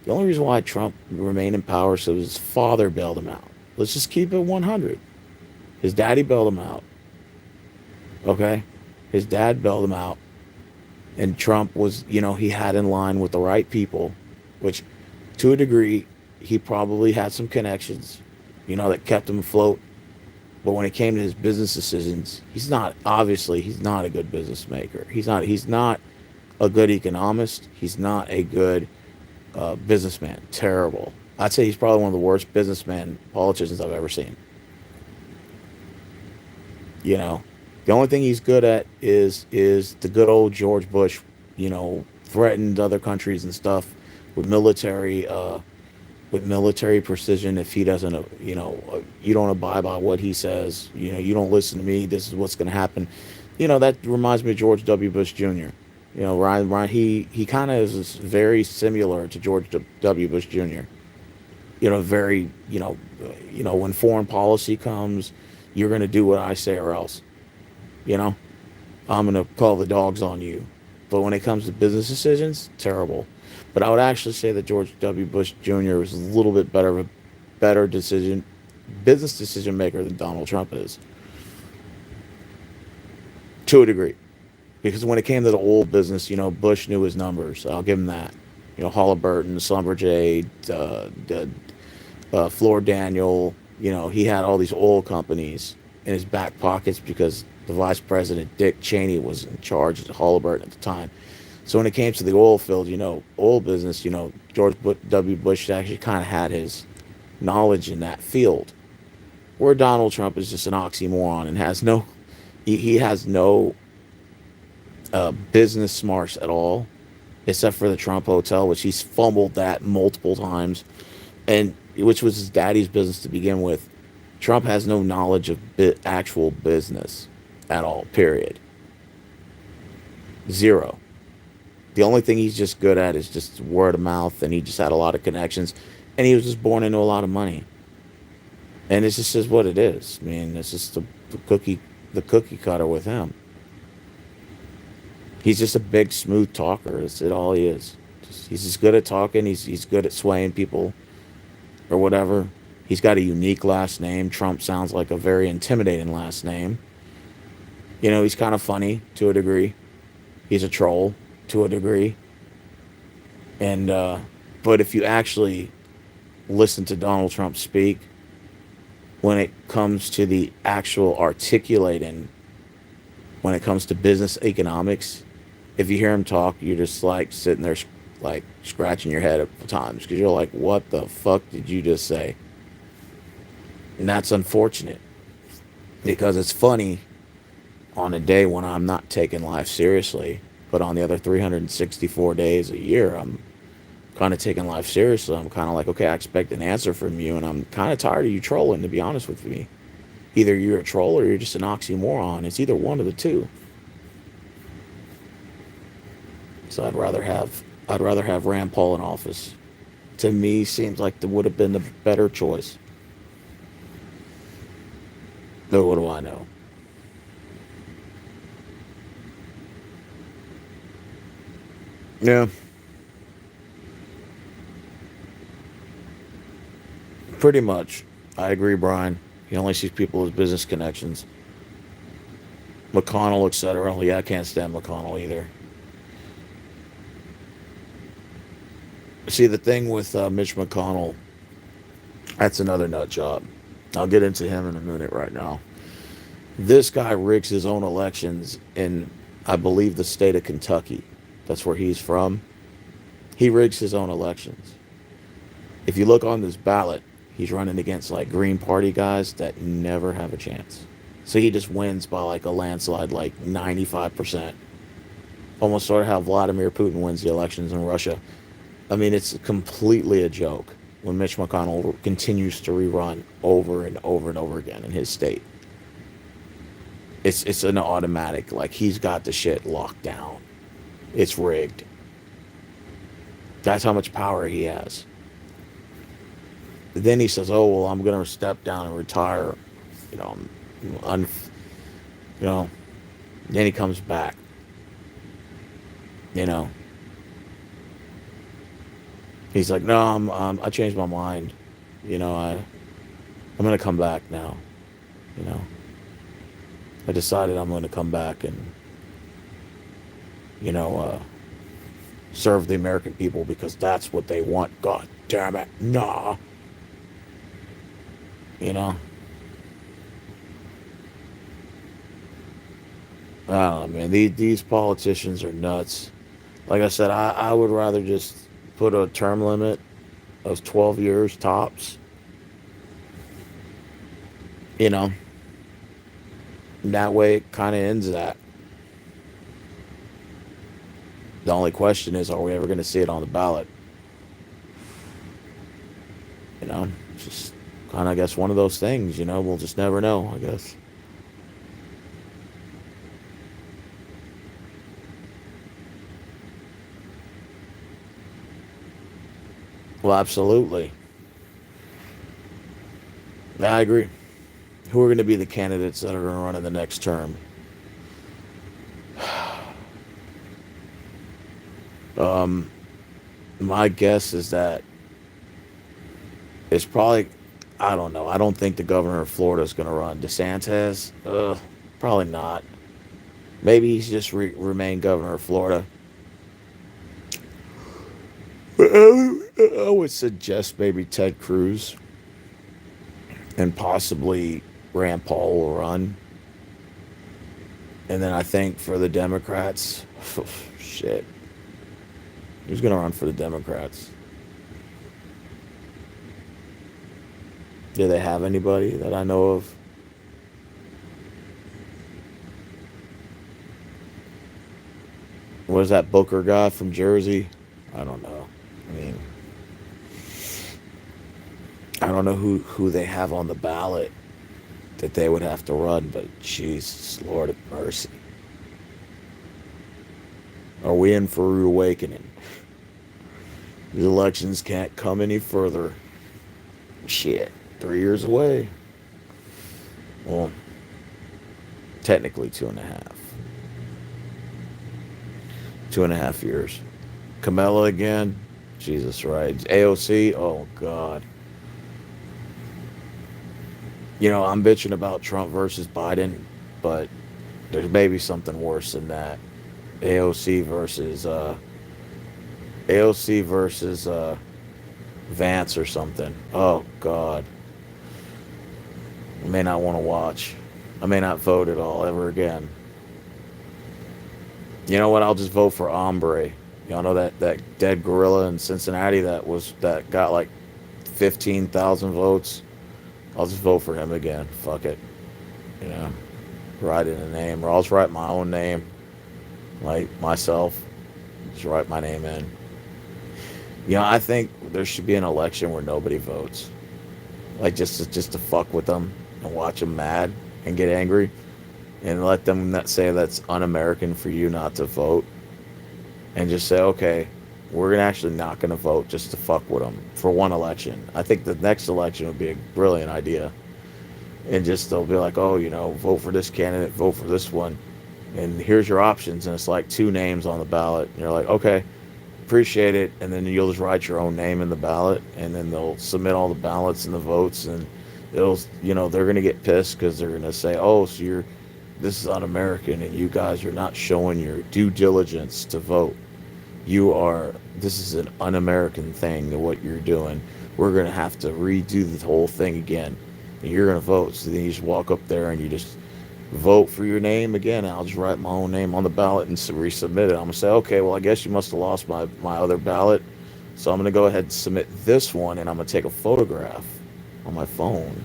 The only reason why Trump remained in power is so his father bailed him out. Let's just keep it 100. His daddy bailed him out. Okay? His dad bailed him out. And Trump was, he had in line with the right people, which to a degree, he probably had some connections, that kept him afloat. But when it came to his business decisions, he's not a good business maker. He's not a good economist. He's not a good businessman. Terrible. I'd say he's probably one of the worst businessman politicians I've ever seen. The only thing he's good at is the good old George Bush, threatened other countries and stuff with military precision. If he doesn't, you don't abide by what he says, you don't listen to me, this is what's going to happen. That reminds me of George W. Bush Jr. Ryan, he kind of is very similar to George W. Bush Jr. Very, when foreign policy comes, you're going to do what I say or else. I'm going to call the dogs on you. But when it comes to business decisions, terrible. But I would actually say that George W. Bush Jr. is a little bit better business decision maker than Donald Trump is. To a degree. Because when it came to the oil business, Bush knew his numbers. I'll give him that. Halliburton, Schlumberger, Floor Daniel, he had all these oil companies in his back pockets because the vice president, Dick Cheney, was in charge of Halliburton at the time. So when it came to the oil field, oil business, George W. Bush actually kind of had his knowledge in that field. Where Donald Trump is just an oxymoron and he has no business smarts at all, except for the Trump Hotel, which he's fumbled that multiple times, and which was his daddy's business to begin with. Trump has no knowledge of actual business at all, period. Zero. The only thing he's just good at is just word of mouth, and he just had a lot of connections, and he was just born into a lot of money. And it's just is what it is. I mean, it's just the cookie cutter with him. He's just a big, smooth talker. That's it. All he is. He's just good at talking. He's good at swaying people, or whatever. He's got a unique last name. Trump sounds like a very intimidating last name. He's kind of funny to a degree. He's a troll to a degree. And but if you actually listen to Donald Trump speak, when it comes to the actual articulating, when it comes to business economics, if you hear him talk, you're just like sitting there like scratching your head at times because you're like, what the fuck did you just say? And that's unfortunate because it's funny on a day when I'm not taking life seriously, but on the other 364 days a year, I'm kind of taking life seriously. I'm kind of like, okay, I expect an answer from you, and I'm kind of tired of you trolling, to be honest with me. Either you're a troll or you're just an oxymoron. It's either one of the two. So I'd rather have Rand Paul in office. To me, seems like that would have been the better choice. But what do I know? Yeah, pretty much. I agree, Brian. He only sees people as business connections. McConnell, etc. Yeah, I can't stand McConnell either. See, the thing with Mitch McConnell, that's another nut job. I'll get into him in a minute right now. This guy rigs his own elections in, I believe, the state of Kentucky. That's where he's from. He rigs his own elections. If you look on this ballot, he's running against like Green Party guys that never have a chance. So he just wins by like a landslide, like 95%. Almost sort of how Vladimir Putin wins the elections in Russia. I mean, it's completely a joke when Mitch McConnell continues to rerun over and over and over again in his state. It's an automatic, like he's got the shit locked down. It's rigged. That's how much power he has. Then he says, "Oh well, I'm gonna step down and retire." You know, un, you know. Then he comes back. You know, he's like, "No, I changed my mind. You know, I'm gonna come back now. You know, I decided I'm gonna come back and you know serve the American people because that's what they want. God damn it, nah." You know, I don't know, man. These politicians are nuts. Like I said, I would rather just put a term limit of 12 years tops. You know, and that way it kind of ends that. The only question is, are we ever going to see it on the ballot? You know, it's just kind of, I guess, one of those things. You know, we'll just never know, I guess. Well, absolutely. Yeah, I agree. Who are going to be the candidates that are going to run in the next term? Um, my guess is that it's probably, I don't know. I don't think the governor of Florida is going to run. DeSantis, probably not. Maybe he's just remain governor of Florida. But I would suggest maybe Ted Cruz and possibly Rand Paul will run. And then I think for the Democrats, shit, who's going to run for the Democrats? Do they have anybody that I know of? Was that Booker guy from Jersey? I don't know. I mean, I don't know who they have on the ballot that they would have to run, but Jesus, Lord of mercy. Are we in for a rude awakening? The elections can't come any further. Shit, 3 years away. Well, technically 2.5. 2.5 years. Kamala again. Jesus, right. AOC. Oh, God. You know, I'm bitching about Trump versus Biden, but there's maybe something worse than that. AOC versus AOC versus Vance or something. Oh God, I may not want to watch. I may not vote at all ever again. You know what? I'll just vote for Ombre. Y'all know that dead gorilla in Cincinnati that got like 15,000 votes. I'll just vote for him again. Fuck it. You know, write in a name, or I'll just write my own name, like myself. Just write my name in. You know, I think there should be an election where nobody votes, like just to fuck with them and watch them mad and get angry, and let them not say that's un-American for you not to vote, and just say, okay, we're gonna actually not gonna vote just to fuck with them for one election. I think the next election would be a brilliant idea, and just they'll be like, oh, you know, vote for this candidate, vote for this one, and here's your options, and it's like two names on the ballot, and you're like, okay, appreciate it, and then you'll just write your own name in the ballot, and then they'll submit all the ballots and the votes, and it'll, you know, they're gonna get pissed because they're gonna say, oh, so you're, this is un-American, and you guys are not showing your due diligence to vote. You are, this is an un-American thing to what you're doing. We're gonna have to redo the whole thing again, and you're gonna vote. So then you just walk up there and you just vote for your name again. I'll just write my own name on the ballot and resubmit it. I'm gonna say, okay, well, I guess you must have lost my other ballot, so I'm gonna go ahead and submit this one, and I'm gonna take a photograph on my phone,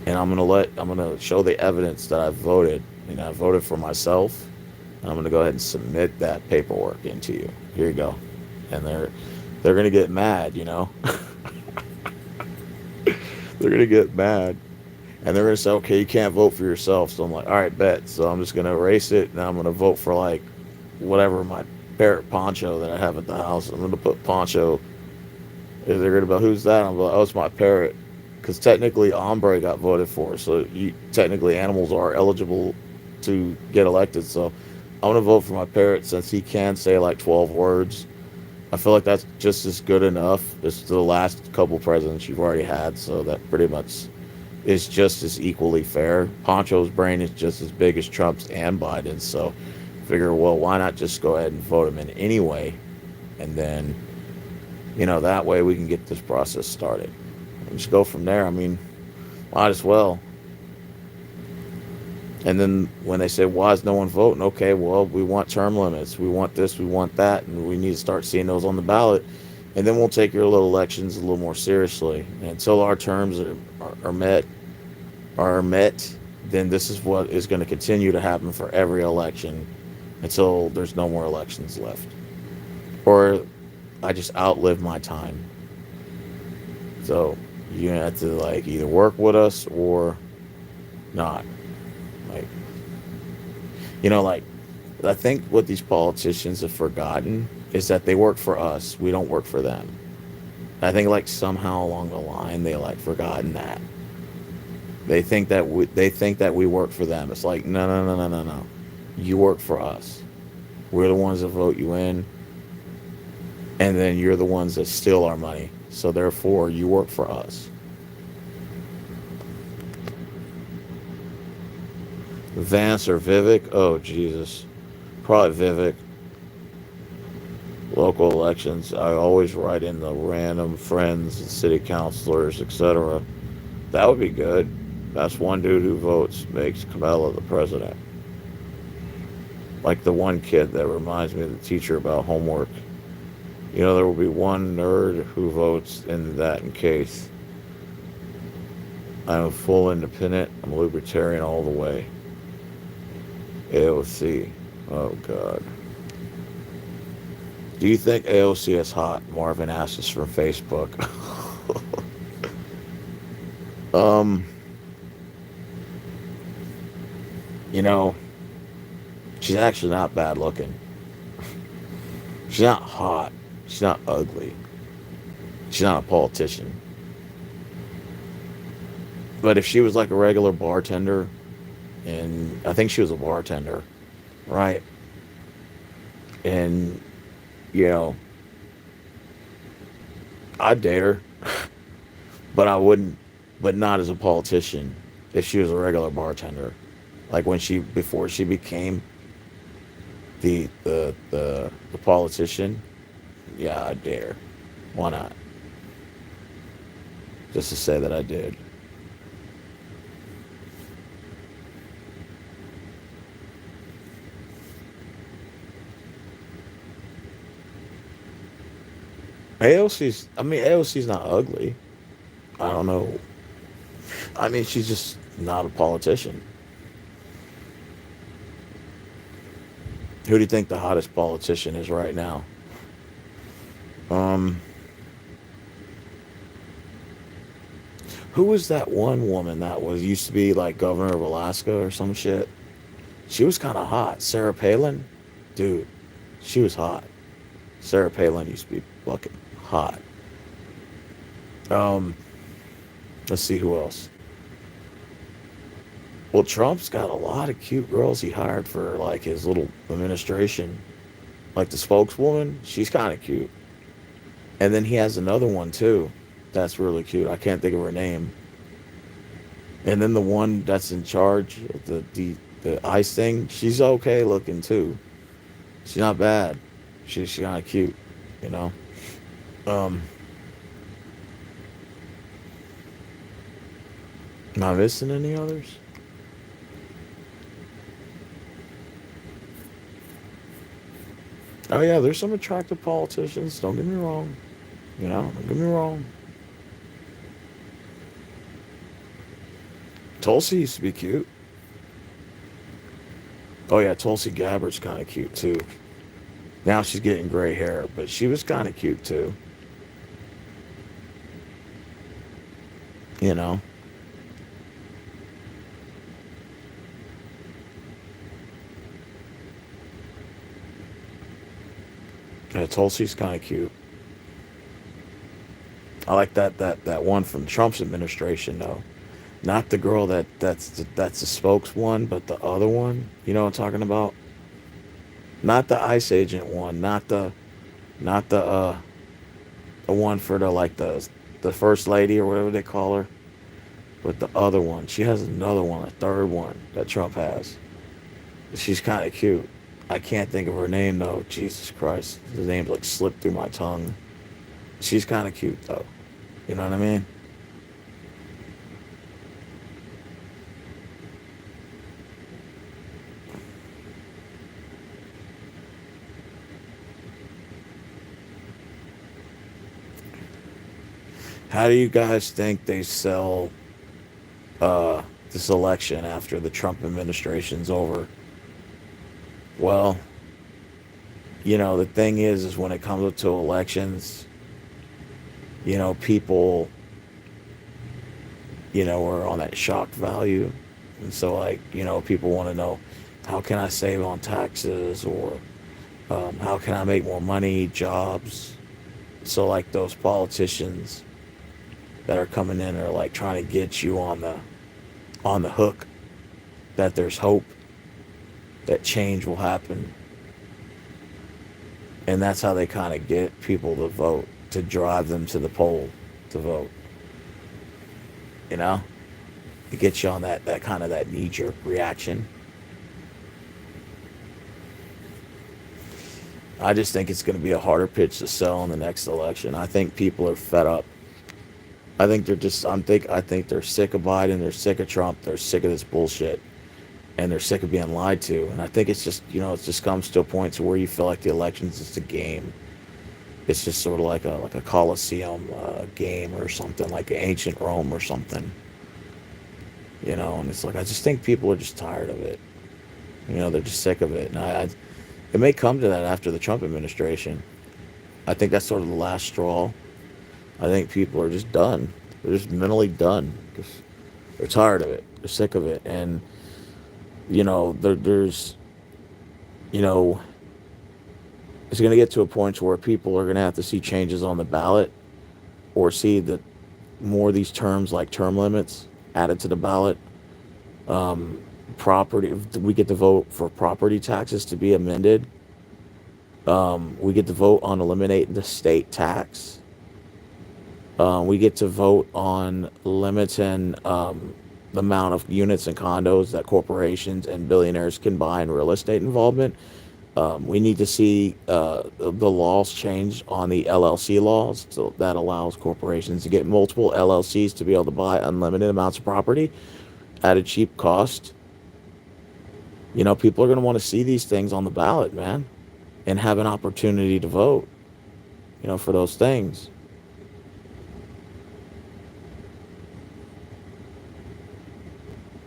and I'm gonna show the evidence that I voted. You know, I voted for myself, and I'm gonna go ahead and submit that paperwork into you. Here you go. And they're gonna get mad, you know. They're gonna get mad, and they're gonna say, okay, you can't vote for yourself. So I'm like, all right, bet. So I'm just gonna erase it, and I'm gonna vote for like whatever my parrot Poncho that I have at the house. I'm gonna put Poncho. If they're gonna be, who's that? I'm like, oh, it's my parrot. Because technically, Ombre got voted for, so technically animals are eligible to get elected. So I'm gonna vote for my parrot since he can say like 12 words. I feel like that's just as good enough as the last couple presidents you've already had. So that pretty much is just as equally fair. Poncho's brain is just as big as Trump's and Biden's. So figure, well, why not just go ahead and vote him in anyway, and then that way we can get this process started. And just go from there. I mean, might as well. And then when they say, why is no one voting? Okay, well, we want term limits. We want this, we want that, and we need to start seeing those on the ballot. And then we'll take your little elections a little more seriously. And until our terms are met, then this is what is going to continue to happen for every election until there's no more elections left. Or I just outlive my time. So you have to like either work with us or not. Like, like I think what these politicians have forgotten is that they work for us. We don't work for them. I think like somehow along the line they like forgotten that. They think that we work for them. It's like no no no no no no. You work for us. We're the ones that vote you in, and then you're the ones that steal our money. So therefore, you work for us. Vance or Vivek? Oh Jesus, probably Vivek. Local elections, I always write in the random friends and city councilors, etc. That would be good. That's one dude who votes makes Kamala the president. Like the one kid that reminds me of the teacher about homework. There will be one nerd who votes in that in case. I'm full independent. I'm a libertarian all the way. AOC. Oh, God. Do you think AOC is hot? Marvin asks us from Facebook. um, she's actually not bad looking. She's not hot. She's not ugly. She's not a politician. But if she was like a regular bartender, and I think she was a bartender, right? And, you know, I'd date her, but I wouldn't, but not as a politician if she was a regular bartender. Like before she became the politician, yeah, I'd date her. Why not? Just to say that I did. AOC's not ugly. I don't know. I mean, she's just not a politician. Who do you think the hottest politician is right now? Um, who was that one woman that was used to be like governor of Alaska or some shit? She was kind of hot. Sarah Palin, dude, she was hot. Sarah Palin used to be fucking hot. Um, let's see who else. Well, Trump's got a lot of cute girls he hired for like his little administration. Like the spokeswoman, she's kind of cute. And then he has another one too. That's really cute. I can't think of her name. And then the one that's in charge of the ice thing, she's okay looking too. She's not bad. She's kind of cute, you know. Um, am I missing any others? Oh yeah, there's some attractive politicians. Don't get me wrong. Don't get me wrong. Tulsi used to be cute. Oh yeah, Tulsi Gabbard's kind of cute too. Now she's getting gray hair, but she was kind of cute too. You know, yeah, Tulsi's kind of cute. I like that one from Trump's administration though. Not the girl that's the spokes one, but the other one. You know what I'm talking about? Not the ICE agent one. Not the one for the first lady or whatever they call her. But the other one. She has another one, a third one that Trump has. She's kind of cute. I can't think of her name though. Jesus Christ, the name like slipped through my tongue. She's kind of cute though. You know what I mean? How do you guys think they sell this election after the Trump administration's over? Well, the thing is when it comes to elections, people, are on that shock value. And so, like, people want to know, how can I save on taxes, or how can I make more money, jobs? So, like, those politicians that are coming in are like trying to get you on the hook that there's hope, that change will happen. And that's how they kind of get people to vote, to drive them to the poll to vote. You know, to get you on that kind of that knee jerk reaction. I just think it's going to be a harder pitch to sell in the next election. I think people are fed up. I think they're just. I think they're sick of Biden. They're sick of Trump. They're sick of this bullshit, and they're sick of being lied to. And I think it's just, it just comes to a point to where you feel like the election's just a game. It's just sort of like a Coliseum game or something, like ancient Rome or something. And it's like, I just think people are just tired of it. They're just sick of it. And it may come to that after the Trump administration. I think that's sort of the last straw. I think people are just done. They're just mentally done. Because they're tired of it. They're sick of it. And, there's, you know, it's going to get to a point where people are going to have to see changes on the ballot, or see that more of these terms like term limits added to the ballot. Property, we get to vote for property taxes to be amended. We get to vote on eliminating the state tax. We get to vote on limiting the amount of units and condos that corporations and billionaires can buy in real estate involvement. We need to see the laws change on the LLC laws, so that allows corporations to get multiple LLCs to be able to buy unlimited amounts of property at a cheap cost. People are going to want to see these things on the ballot, man, and have an opportunity to vote, for those things.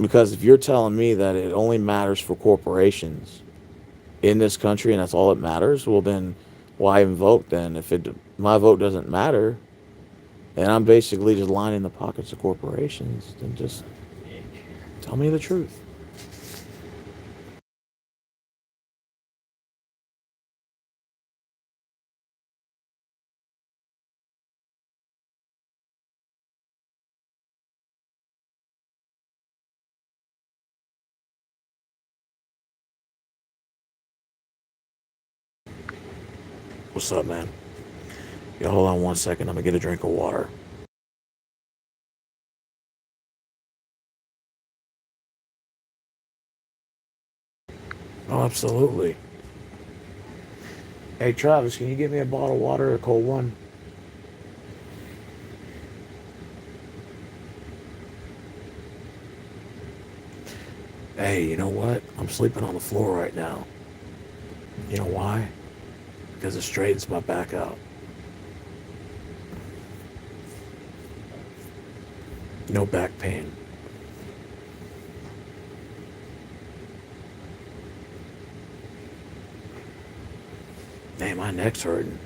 Because if you're telling me that it only matters for corporations in this country and that's all that matters, well then why even vote then? If my vote doesn't matter and I'm basically just lining the pockets of corporations, then just tell me the truth. What's up, man? Yeah, hold on one second. I'm gonna get a drink of water. Oh, absolutely. Hey, Travis, can you get me a bottle of water, a cold one? Hey, you know what? I'm sleeping on the floor right now. You know why? Because it straightens my back out. No back pain. Man, my neck's hurting.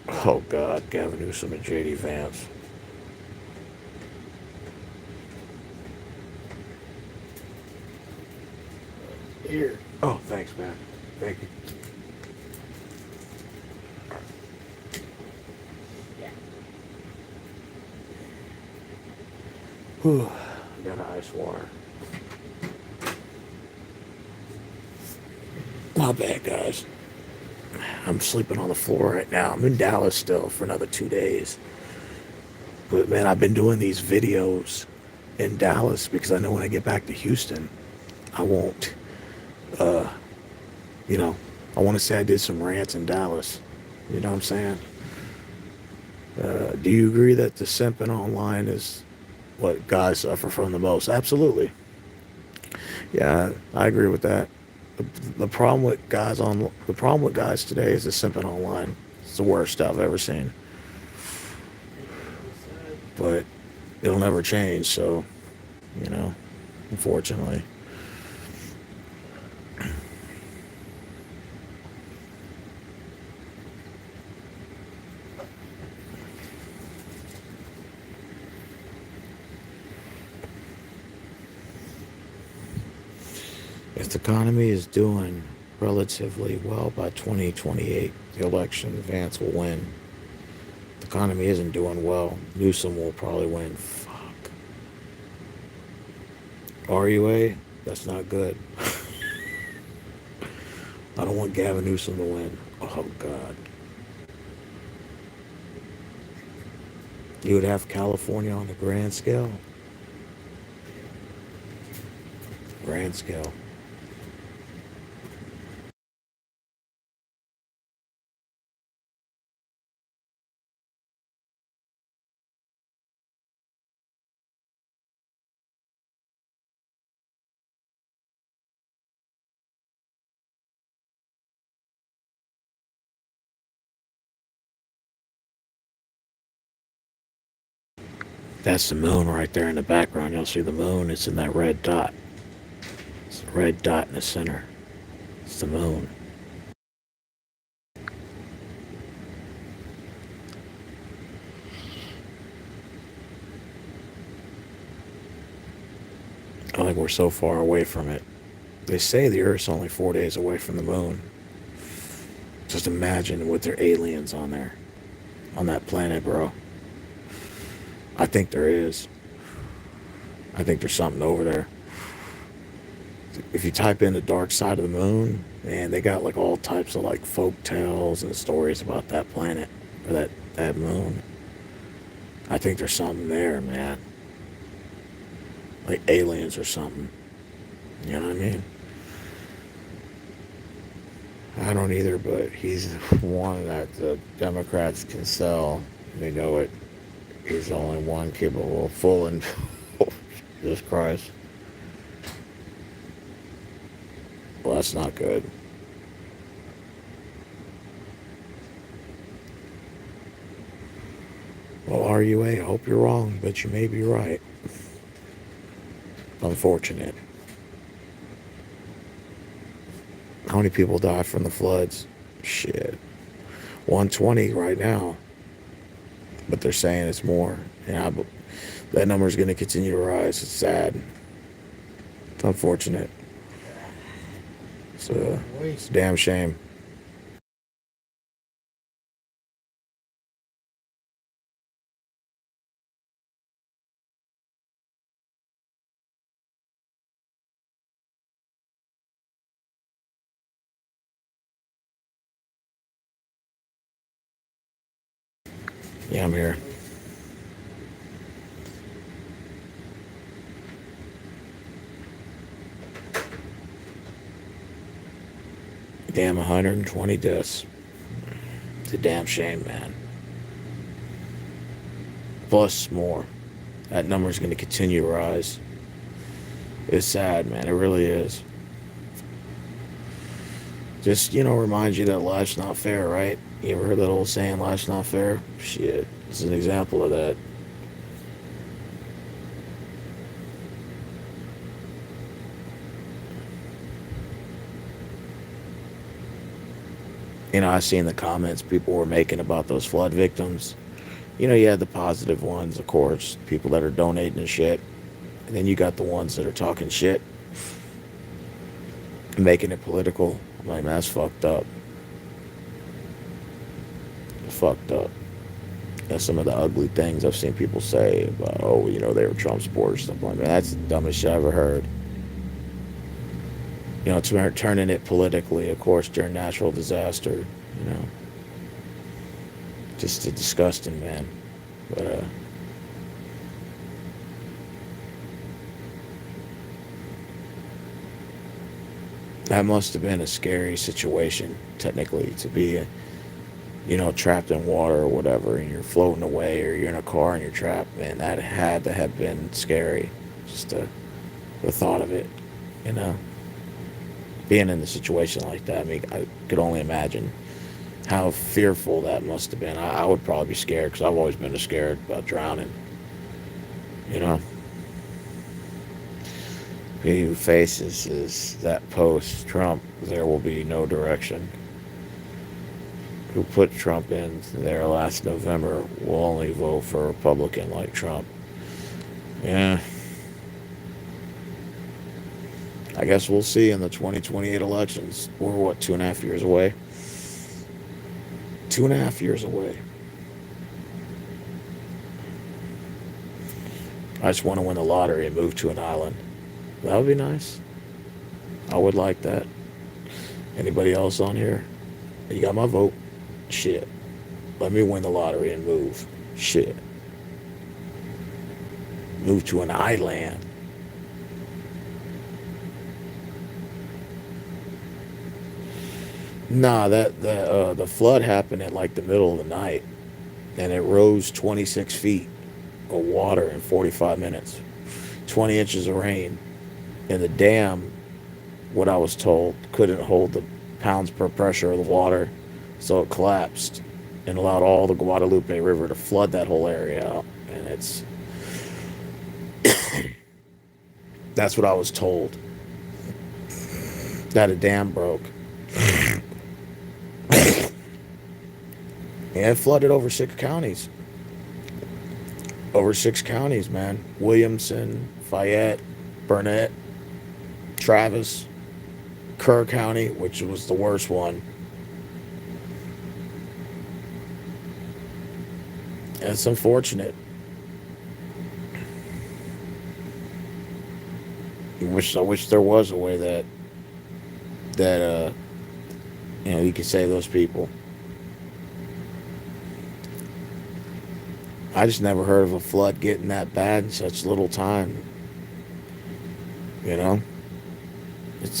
Oh, God. Gavin Newsom and J.D. Vance. Here. Oh, thanks, man. Thank you. Whew. I got ice water. My bad, guys. I'm sleeping on the floor right now. I'm in Dallas still for another 2 days. But, man, I've been doing these videos in Dallas because I know when I get back to Houston, I won't, you know, I want to say I did some rants in Dallas. You know what I'm saying? Do you agree that the simping online is what guys suffer from the most? Absolutely. Yeah, I agree with that. The problem with guys today is the simping online. It's the worst I've ever seen. But it'll never change, so unfortunately. If the economy is doing relatively well by 2028, the election, Vance will win. If the economy isn't doing well, Newsom will probably win. Fuck. RUA? That's not good. I don't want Gavin Newsom to win. Oh, God. You would have California on the grand scale? Grand scale. That's the moon right there in the background. You'll see the moon. It's in that red dot. It's a red dot in the center. It's the moon. I think we're so far away from it. They say the Earth's only 4 days away from the moon. Just imagine with their aliens on there, on that planet, bro. I think there is. I think there's something over there. If you type in the dark side of the moon, man, they got like all types of like folk tales and stories about that planet or that moon. I think there's something there, man. Like aliens or something. You know what I mean? I don't either, but he's one that the Democrats can sell. They know it. He's the only one capable of fooling. Jesus Christ. Well, that's not good. Well, RUA, I hope you're wrong, but you may be right. Unfortunate. How many people died from the floods? Shit. 120 right now. But they're saying it's more. And that number is going to continue to rise. It's sad. It's unfortunate. It's a damn shame. Yeah, I'm here. Damn, 120 deaths. It's a damn shame, man. Plus more. That number's going to continue to rise. It's sad, man. It really is. Just, remind you that life's not fair, right? You ever heard that old saying, life's not fair? Shit. It's an example of that. I seen the comments people were making about those flood victims. You had the positive ones, of course, people that are donating and shit. And then you got the ones that are talking shit, making it political. I'm like, man, that's fucked up. Fucked up. That's some of the ugly things I've seen people say about, oh, they were Trump supporters. Stuff like that. That's the dumbest shit I ever heard. Turning it politically, of course, during natural disaster. Just disgusting, man. But that must have been a scary situation, technically, to be, trapped in water or whatever, and you're floating away, or you're in a car and you're trapped. Man, that had to have been scary. Just the thought of it, you know, being in a situation like that. I mean, I could only imagine how fearful that must have been. I would probably be scared because I've always been scared about drowning. You know, he who faces is that post Trump, there will be no direction. Who put Trump in there last November will only vote for a Republican like Trump. Yeah. I guess we'll see in the 2028 elections. We're what, 2.5 years away? 2.5 years away. I just want to win the lottery and move to an island. That would be nice. I would like that. Anybody else on here? You got my vote. Shit. Let me win the lottery and move. Shit. Move to an island. Nah, the flood happened at like the middle of the night, and it rose 26 feet of water in 45 minutes, 20 inches of rain, and the dam, what I was told, couldn't hold the pounds per pressure of the water, so it collapsed and allowed all the Guadalupe River to flood that whole area out. And that's what I was told, that a dam broke. And it flooded over 6 counties. Over 6 counties, man. Williamson, Fayette, Burnett, Travis, Kerr County, which was the worst one. And it's unfortunate. I wish there was a way that you could save those people. I just never heard of a flood getting that bad in such little time. You know? It's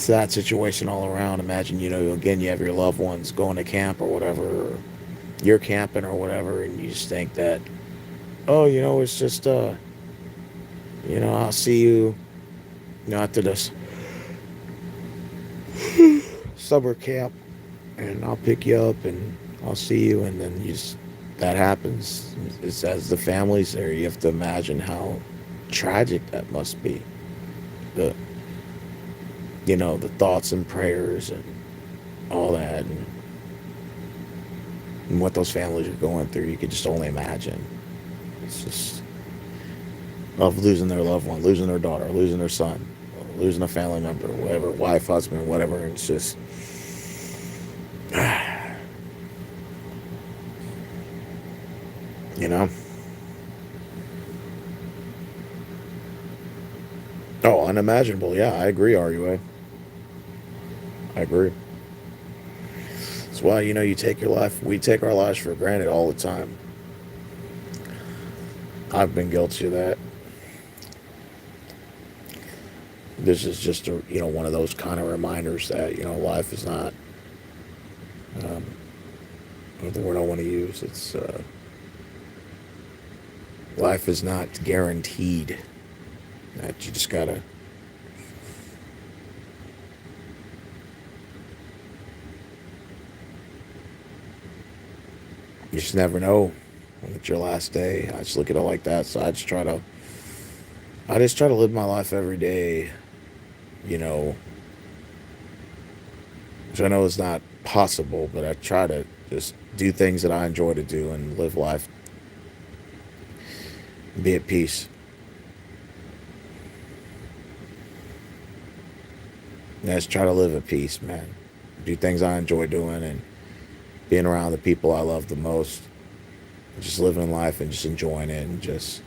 that situation all around. Imagine, again, you have your loved ones going to camp or whatever, or you're camping or whatever, and you just think that, oh, it's just, I'll see you, after this summer camp, and I'll pick you up, and I'll see you, and then that happens. It's as the family's there, you have to imagine how tragic that must be. The thoughts and prayers and all that, and what those families are going through, you could just only imagine. It's just of losing their loved one, losing their daughter, losing their son, losing a family member, whatever, wife, husband, whatever. And it's just, Oh, unimaginable. Yeah, I agree, RUA. I agree. That's why, we take our lives for granted all the time. I've been guilty of that. This is just one of those kind of reminders that, life is not, the word I want to use, it's, life is not guaranteed. That you just gotta, you just never know when it's your last day. I just look at it like that. So I just try to live my life every day, which I know is not possible, but I try to just do things that I enjoy to do and live life, be at peace. And I just try to live at peace, man. Do things I enjoy doing and being around the people I love the most. Just living life and just enjoying it and just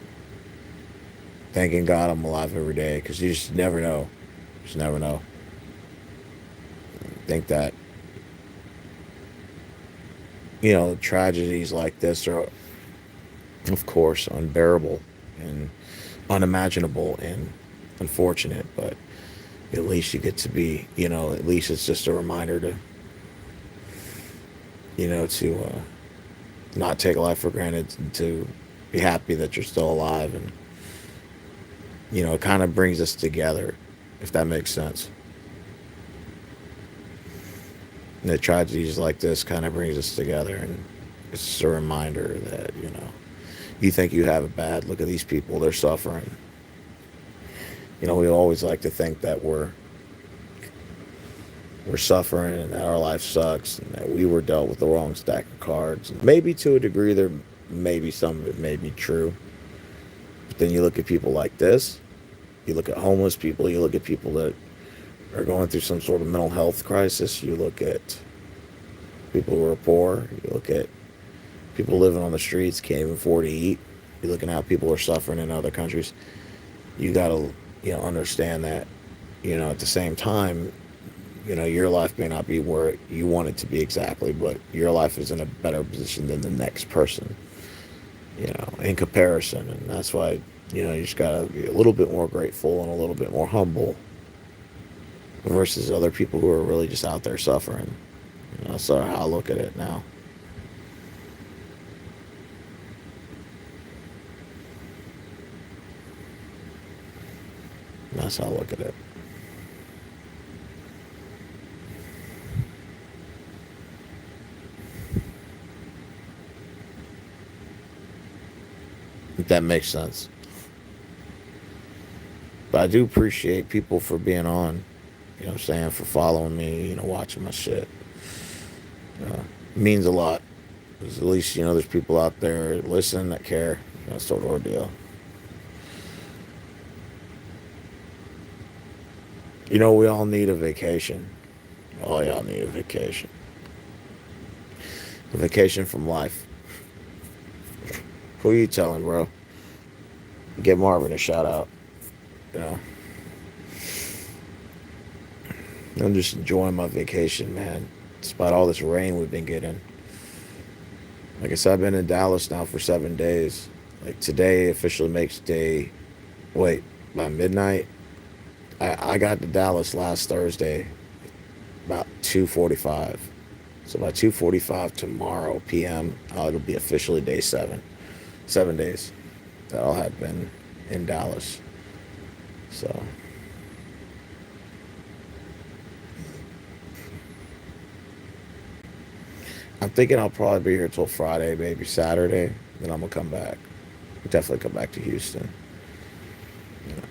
thanking God I'm alive every day because you just never know. Just never know. I think that, tragedies like this are, of course, unbearable and unimaginable and unfortunate, but at least you get to be, at least it's just a reminder to not take life for granted and to be happy that you're still alive. And, it kind of brings us together, if that makes sense. And the tragedies like this kind of brings us together. And it's just a reminder that, you think you have it bad. Look at these people. They're suffering. We always like to think that we're suffering and that our life sucks and that we were dealt with the wrong stack of cards. And maybe to a degree there maybe some of it may be true. But then you look at people like this, you look at homeless people, you look at people that are going through some sort of mental health crisis, you look at people who are poor, you look at people living on the streets, can't even afford to eat, you're looking at how people are suffering in other countries. You gotta understand that at the same time your life may not be where you want it to be exactly, but your life is in a better position than the next person, in comparison. And that's why, you just gotta be a little bit more grateful and a little bit more humble versus other people who are really just out there suffering. That's sort of how I look at it now. That's how I look at it. If that makes sense. But I do appreciate people for being on, for following me, watching my shit. It means a lot. 'Cause at least, there's people out there listening that care. That sort of ordeal. We all need a vacation. All y'all need a vacation. A vacation from life. Who are you telling, bro? Give Marvin a shout out. You know, I'm just enjoying my vacation, man. Despite all this rain we've been getting. Like I said, I've been in Dallas now for 7 days. Like today officially makes day. Wait, by midnight. I got to Dallas last Thursday, about 2:45. So by 2:45 tomorrow p.m., it'll be officially day 7. 7 days that I'll have been in Dallas. So I'm thinking I'll probably be here till Friday, maybe Saturday. Then I'm gonna come back. Definitely come back to Houston. You know,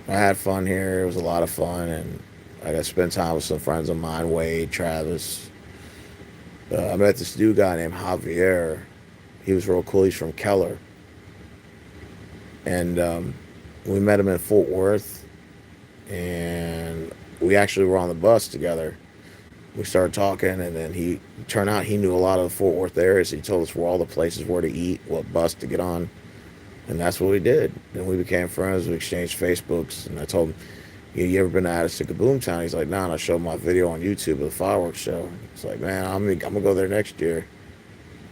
I had fun here. It was a lot of fun, and I got to spend time with some friends of mine, Wade, Travis. I met this new guy named Javier. He was real cool. He's from Keller, and we met him in Fort Worth, and we actually were on the bus together. We started talking, and then he turned out he knew a lot of the Fort Worth area, so he told us where all the places were to eat, what bus to get on, and that's what we did. Then we became friends. We exchanged Facebooks, and I told him, you ever been to Addis to Kaboomtown? He's like, nah, and I showed him my video on YouTube of the fireworks show. It's like, man, I'm gonna go there next year.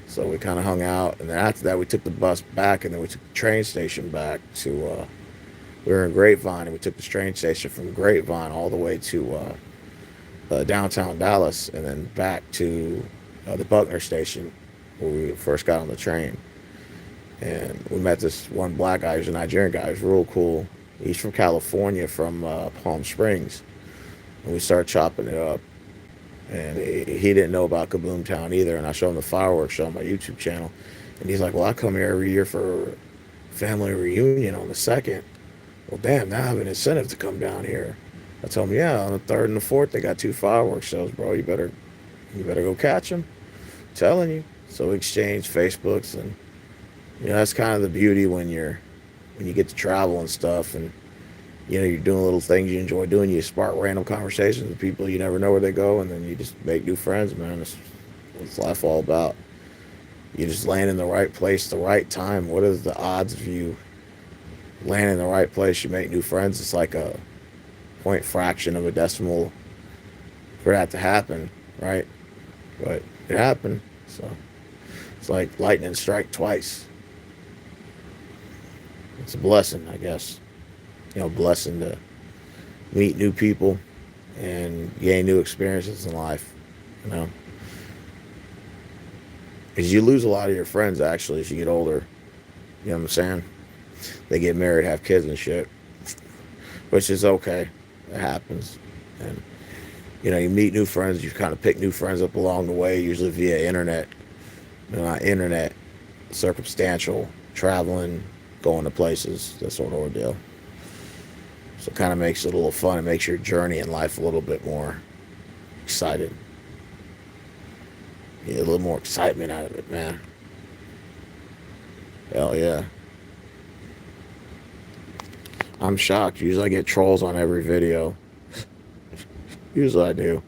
So we kind of hung out, and then after that, we took the bus back, and then we took the train station back to, we were in Grapevine, and we took the train station from Grapevine all the way to downtown Dallas, and then back to the Buckner station where we first got on the train. And we met this one black guy, who's a Nigerian guy, who's real cool. He's from California, from Palm Springs. And we started chopping it up. And he didn't know about Kaboomtown either. And I showed him the fireworks show on my YouTube channel. And he's like, well, I come here every year for family reunion on the 2nd. Well, damn, now I have an incentive to come down here. I told him, yeah, on the 3rd and the 4th, they got 2 fireworks shows, bro. You better go catch them. Telling you. So we exchanged Facebooks, and that's kind of the beauty when you get to travel and stuff, and you're doing little things you enjoy doing. You spark random conversations with people you never know where they go, and then you just make new friends, man. That's what life all about. You just land in the right place, the right time. What is the odds of you land in the right place? You make new friends. It's like a point fraction of a decimal for that to happen, right? But it happened. So it's like lightning strike twice. It's a blessing, I guess. Blessing to meet new people and gain new experiences in life. You know, because you lose a lot of your friends actually as you get older. You know what I'm saying? They get married, have kids and shit, which is okay. It happens. And you meet new friends. You kind of pick new friends up along the way, usually via internet. Not internet, circumstantial, traveling, going to places, that sort of ordeal. So it kind of makes it a little fun. It makes your journey in life a little bit more excited. You get a little more excitement out of it, man. Hell yeah. I'm shocked. Usually I get trolls on every video. Usually I do.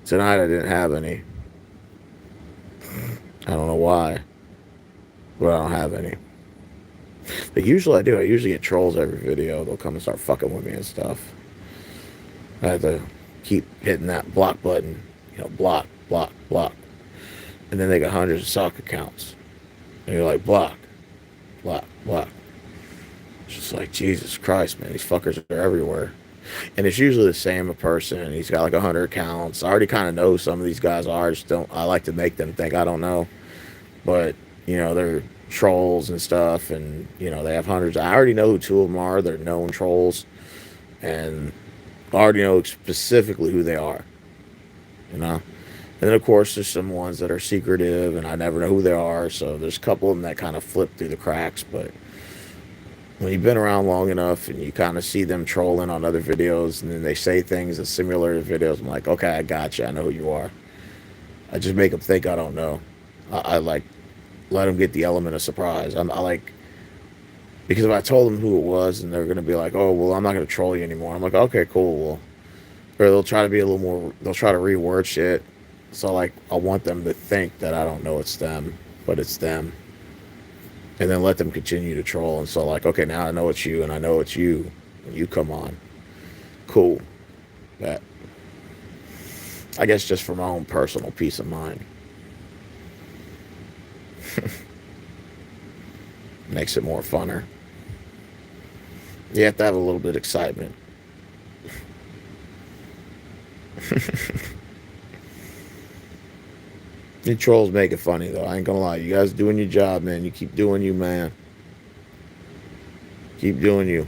Tonight I didn't have any. I don't know why, but I don't have any. But usually I do. I usually get trolls every video. They'll come and start fucking with me and stuff. I have to keep hitting that block button. Block, block, block. And then they got hundreds of sock accounts. And you're like, block, block, block. It's just like, Jesus Christ, man. These fuckers are everywhere. And it's usually the same person. And he's got like 100 accounts. I already kind of know some of these guys are. I like to make them think I don't know. But, they're trolls and stuff. And, they have hundreds. I already know who 2 of them are. They're known trolls. And I already know specifically who they are. And then, of course, there's some ones that are secretive, and I never know who they are. So there's a couple of them that kind of flip through the cracks. But when you've been around long enough and you kind of see them trolling on other videos, and then they say things that's similar to videos, I'm like, okay, I got you. I know who you are. I just make them think I don't know. I like let them get the element of surprise. Because if I told them who it was, and they're going to be like, oh, well, I'm not going to troll you anymore. I'm like, okay, cool. Well, or they'll try to be a little more, they'll try to reword shit. So, I want them to think that I don't know it's them, but it's them. And then let them continue to troll. And so, okay, now I know it's you, and I know it's you. And you come on. Cool. That. I guess just for my own personal peace of mind. Makes it more funner. You have to have a little bit of excitement. You trolls make it funny, though. I ain't gonna lie. You guys doing your job, man. You keep doing you, man. Keep doing you.